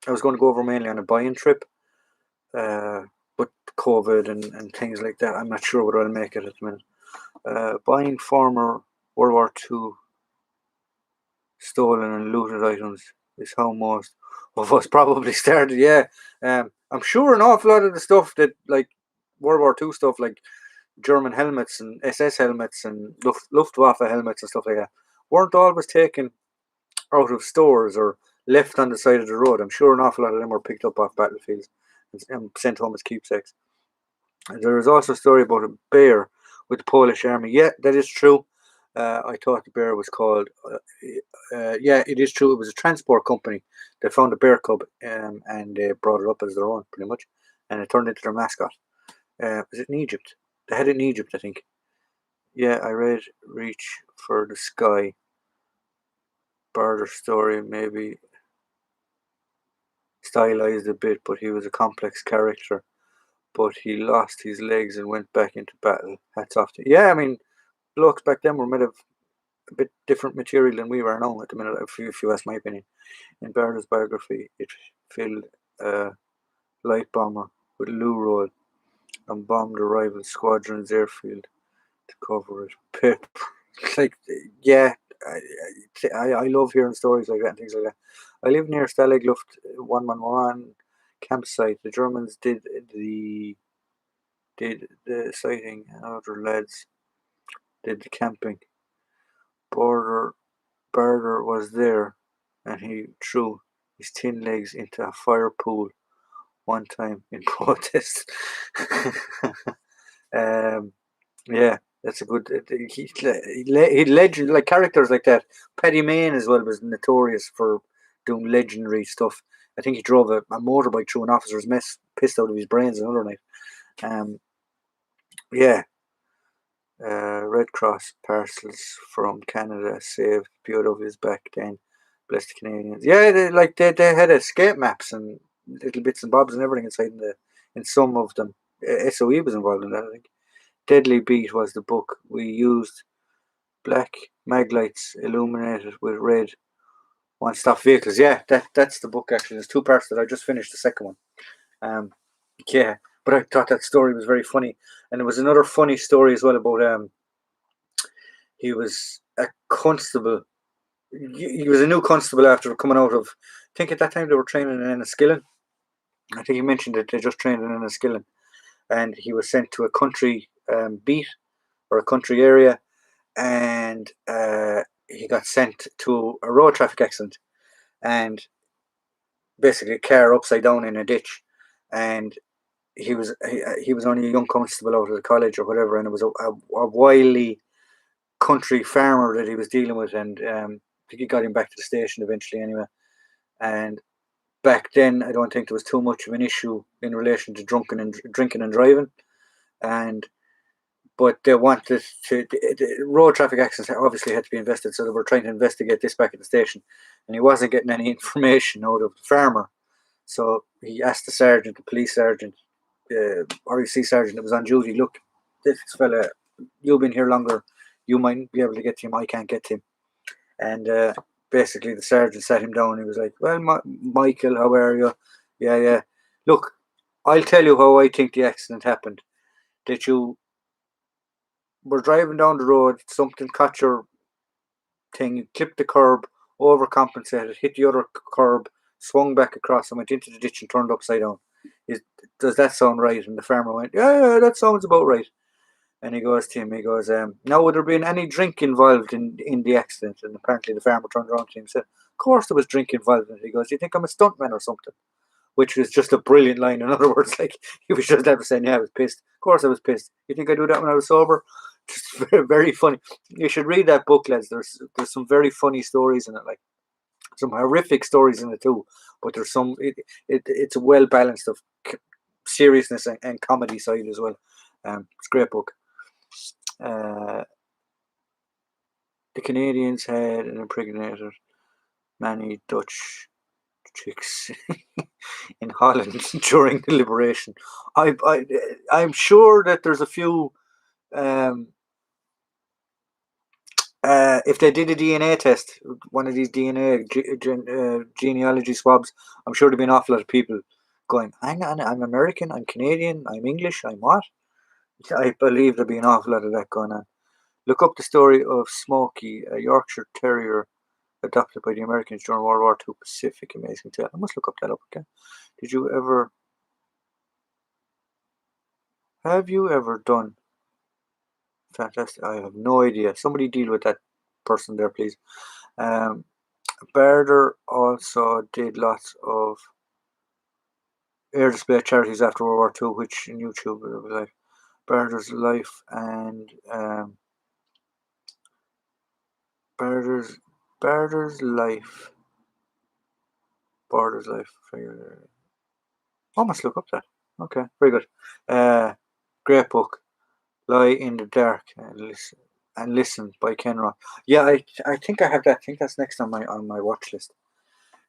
Speaker 1: was going to go over mainly on a buy-in trip. But COVID and things like that, I'm not sure whether I'll make it at the minute. Buying former World War II stolen and looted items is how most of us probably started. Yeah, I'm sure an awful lot of the stuff that, like World War II stuff, like German helmets and SS helmets and Luftwaffe helmets and stuff like that, weren't always taken out of stores or left on the side of the road. I'm sure an awful lot of them were picked up off battlefields and sent home as keepsakes. And there is also a story about a bear with the Polish army. Yeah, that is true. I thought the bear was called. Yeah, it is true. It was a transport company. They found a bear cub, and they brought it up as their own, pretty much, and it turned into their mascot. Was it in Egypt? They had it in Egypt, I think. Yeah, I read Reach for the Sky. Barter story, maybe stylized a bit, but he was a complex character. But he lost his legs and went back into battle. Hats off to. Yeah, I mean, blokes back then were made of a bit different material than we are now at the minute, if you ask my opinion. In Barter's biography, it filled a light bomber with loo roll and bombed a rival squadron's airfield to cover it. Pip. Like, yeah, I love hearing stories like that and things like that. I live near Stalag Luft 111 campsite. The Germans did the sighting, and other lads did the camping. Border Barter was there, and he threw his thin legs into a fire pool one time in protest. um, yeah, that's a good. He legend like characters like that. Paddy Mayne as well was notorious for doing legendary stuff. I think he drove a motorbike through an officer's mess, pissed out of his brains another night. Um, yeah, Red Cross parcels from Canada saved POWs back then. Bless the Canadians. Yeah, they had escape maps and little bits and bobs and everything inside in some of them. SOE was involved in that, I think. Deadly Beat was the book. We used black maglights illuminated with red one-stop vehicles. Yeah, that's the book actually. There's two parts that I just finished the second one. Um, yeah, but I thought that story was very funny, and there was another funny story as well about he was a constable. He was a new constable after coming out of. I think at that time they were training in Enniskillen. I think he mentioned that they just trained in Enniskillen, and he was sent to a country beat or a country area, and he got sent to a road traffic accident, and basically a car upside down in a ditch, and he was only a young constable out of the college or whatever, and it was a wily country farmer that he was dealing with, and I think he got him back to the station eventually anyway. And back then, I don't think there was too much of an issue in relation to drinking and driving, and but they wanted to the road traffic accidents obviously had to be invested, so they were trying to investigate this back at the station, and he wasn't getting any information out of the farmer. So he asked the sergeant, the police sergeant, REC sergeant that was on duty, look, this fella, you've been here longer, you might be able to get to him, I can't get to him. And basically the sergeant sat him down, he was like, well, Michael, how are you? Yeah, yeah. Look, I'll tell you how I think the accident happened. That you were driving down the road, something caught your thing, you clipped the curb, overcompensated, hit the other curb, swung back across and went into the ditch and turned upside down. Is, does that sound right? And the farmer went, yeah, that sounds about right. And he goes to him, he goes, now would there been any drink involved in the accident? And apparently the farmer turned around to him and said, of course there was drink involved in it. He goes, you think I'm a stuntman or something? Which was just a brilliant line. In other words, like he was just ever saying, yeah, I was pissed. Of course I was pissed. You think I do that when I was sober? Just very, very funny. You should read that book, lads. There's some very funny stories in it, like some horrific stories in it too. But there's some. It's a well balanced of seriousness and comedy side as well. It's a great book. Uh, the Canadians had and impregnated many Dutch chicks in Holland during the liberation. I'm sure that there's a few. Um, if they did a DNA test, one of these DNA genealogy swabs, I'm sure there'd be an awful lot of people going, hang on, I'm American, I'm Canadian, I'm English, I'm what? I believe there'd be an awful lot of that going on. Look up the story of Smokey, a Yorkshire Terrier adopted by the Americans during World War II. Pacific, amazing tale. I must look up that up again. Did you ever? Have you ever done? Fantastic. I have no idea. Somebody deal with that person there, please. Um, Barder also did lots of air display charities after World War II, which in YouTube it was like Barder's life and Barter's Life. Borders Life. I must look up that. Okay, very good. Great book. Lie in the Dark and Listen by Ken Roth. Yeah, I think I have that. I think that's next on my watch list.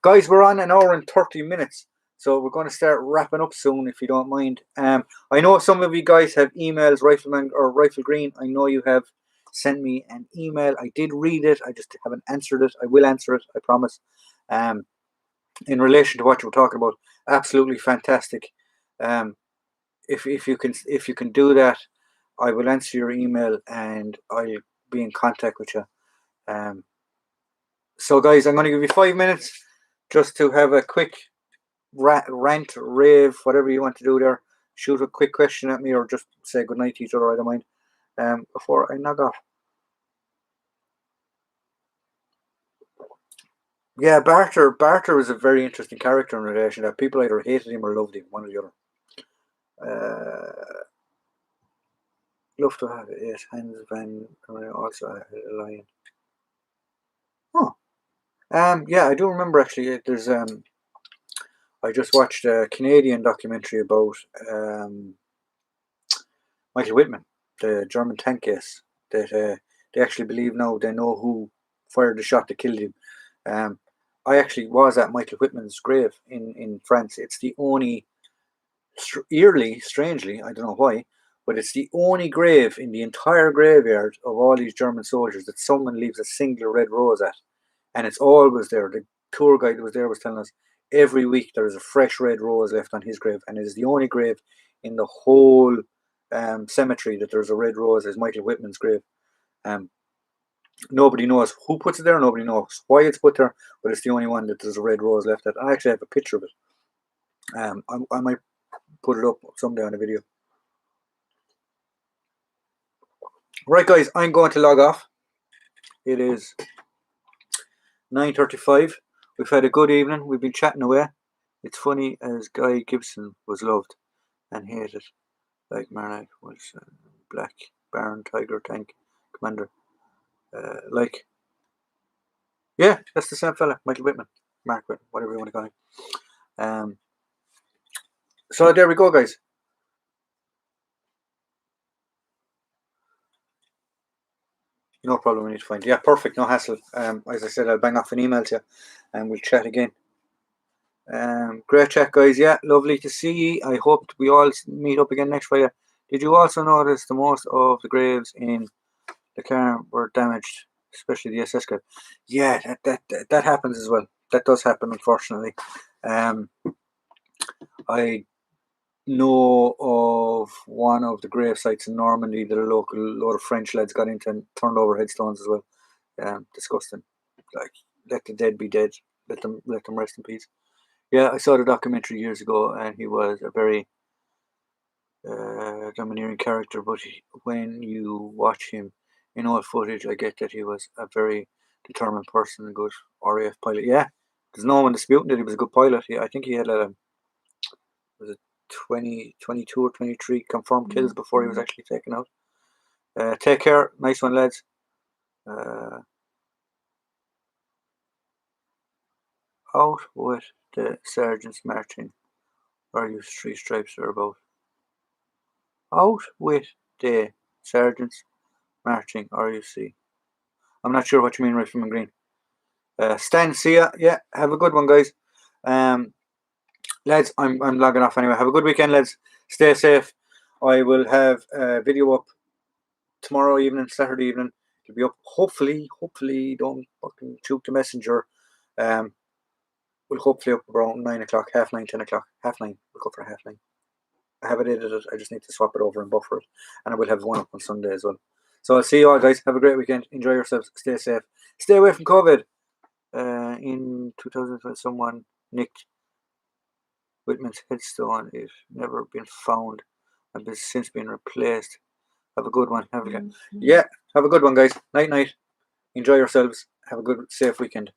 Speaker 1: Guys, we're on an hour and 30 minutes, so we're going to start wrapping up soon, if you don't mind. I know some of you guys have emails, Rifleman or Rifle Green. I know you have sent me an email. I did read it. I just haven't answered it. I will answer it, I promise. In relation to what you were talking about, absolutely fantastic. If you can do that, I will answer your email and I'll be in contact with you. So guys, I'm going to give you 5 minutes just to have a quick rant, rave, whatever you want to do there. Shoot a quick question at me or just say goodnight to each other, I don't mind, before I knock off. Yeah, Barter was a very interesting character in relation to that. People either hated him or loved him, one or the other. Love to have it. Yes, Hans Van also a lion. Oh, yeah, I do remember actually. There's I just watched a Canadian documentary about Michael Whitman, the German tank case. That they actually believe now they know who fired the shot that killed him. I actually was at Michael Whitman's grave in France. It's the only, eerily, strangely, I don't know why, but it's the only grave in the entire graveyard of all these German soldiers that someone leaves a single red rose at. And it's always there. The tour guide that was there was telling us every week there is a fresh red rose left on his grave. And it is the only grave in the whole cemetery that there's a red rose is Michael Whitman's grave. Nobody knows who puts it there. Nobody knows why it's put there. But it's the only one that there's a red rose left at. I actually have a picture of it. I might put it up someday on a video. Right, guys, I'm going to log off. It is 9:35. We've had a good evening. We've been chatting away. It's funny as Guy Gibson was loved and hated, like Marnak was Black Baron Tiger Tank Commander. Yeah, that's the same fella, Michael Whitman, Mark Whitman, whatever you want to call him. So there we go, guys. No problem, we need to find. Yeah, perfect, no hassle. As I said, I'll bang off an email to you and we'll chat again. Great chat, guys. Yeah, lovely to see you. I hope we all meet up again next Friday. Did you also notice the most of the graves in the car were damaged, especially the SS grave? Yeah, that happens as well. That does happen, unfortunately. I know of one of the grave sites in Normandy that a load of French lads got into and turned over headstones as well. Disgusting. Like, let the dead be dead. Let them rest in peace. Yeah, I saw the documentary years ago, and he was a very domineering character. But when you watch him in old footage, I get that he was a very determined person, a good RAF pilot. Yeah, there's no one disputing that he was a good pilot. I think he had was it 22 or 23 confirmed kills before he was actually taken out. Take care. Nice one, lads. Out with the sergeants marching. Are you three stripes or about? Out with the sergeants marching RUC. I'm not sure what you mean, Rifleman Green. Stan, see ya. Yeah, have a good one, guys. Lads, I'm logging off anyway. Have a good weekend, lads. Stay safe. I will have a video up tomorrow evening, Saturday evening. It'll be up. Hopefully, don't fucking shoot the messenger. We'll hopefully up around 9 o'clock, half 9, 10 o'clock, half 9. We'll go for half 9. I have it edited. I just need to swap it over and buffer it, and I will have one up on Sunday as well. So I'll see you all, guys. Have a great weekend. Enjoy yourselves. Stay safe. Stay away from COVID. In 2012, someone nicked Whitman's headstone. It's never been found and has since been replaced. Have a good one. Have a good one, guys. Night. Enjoy yourselves. Have a good, safe weekend.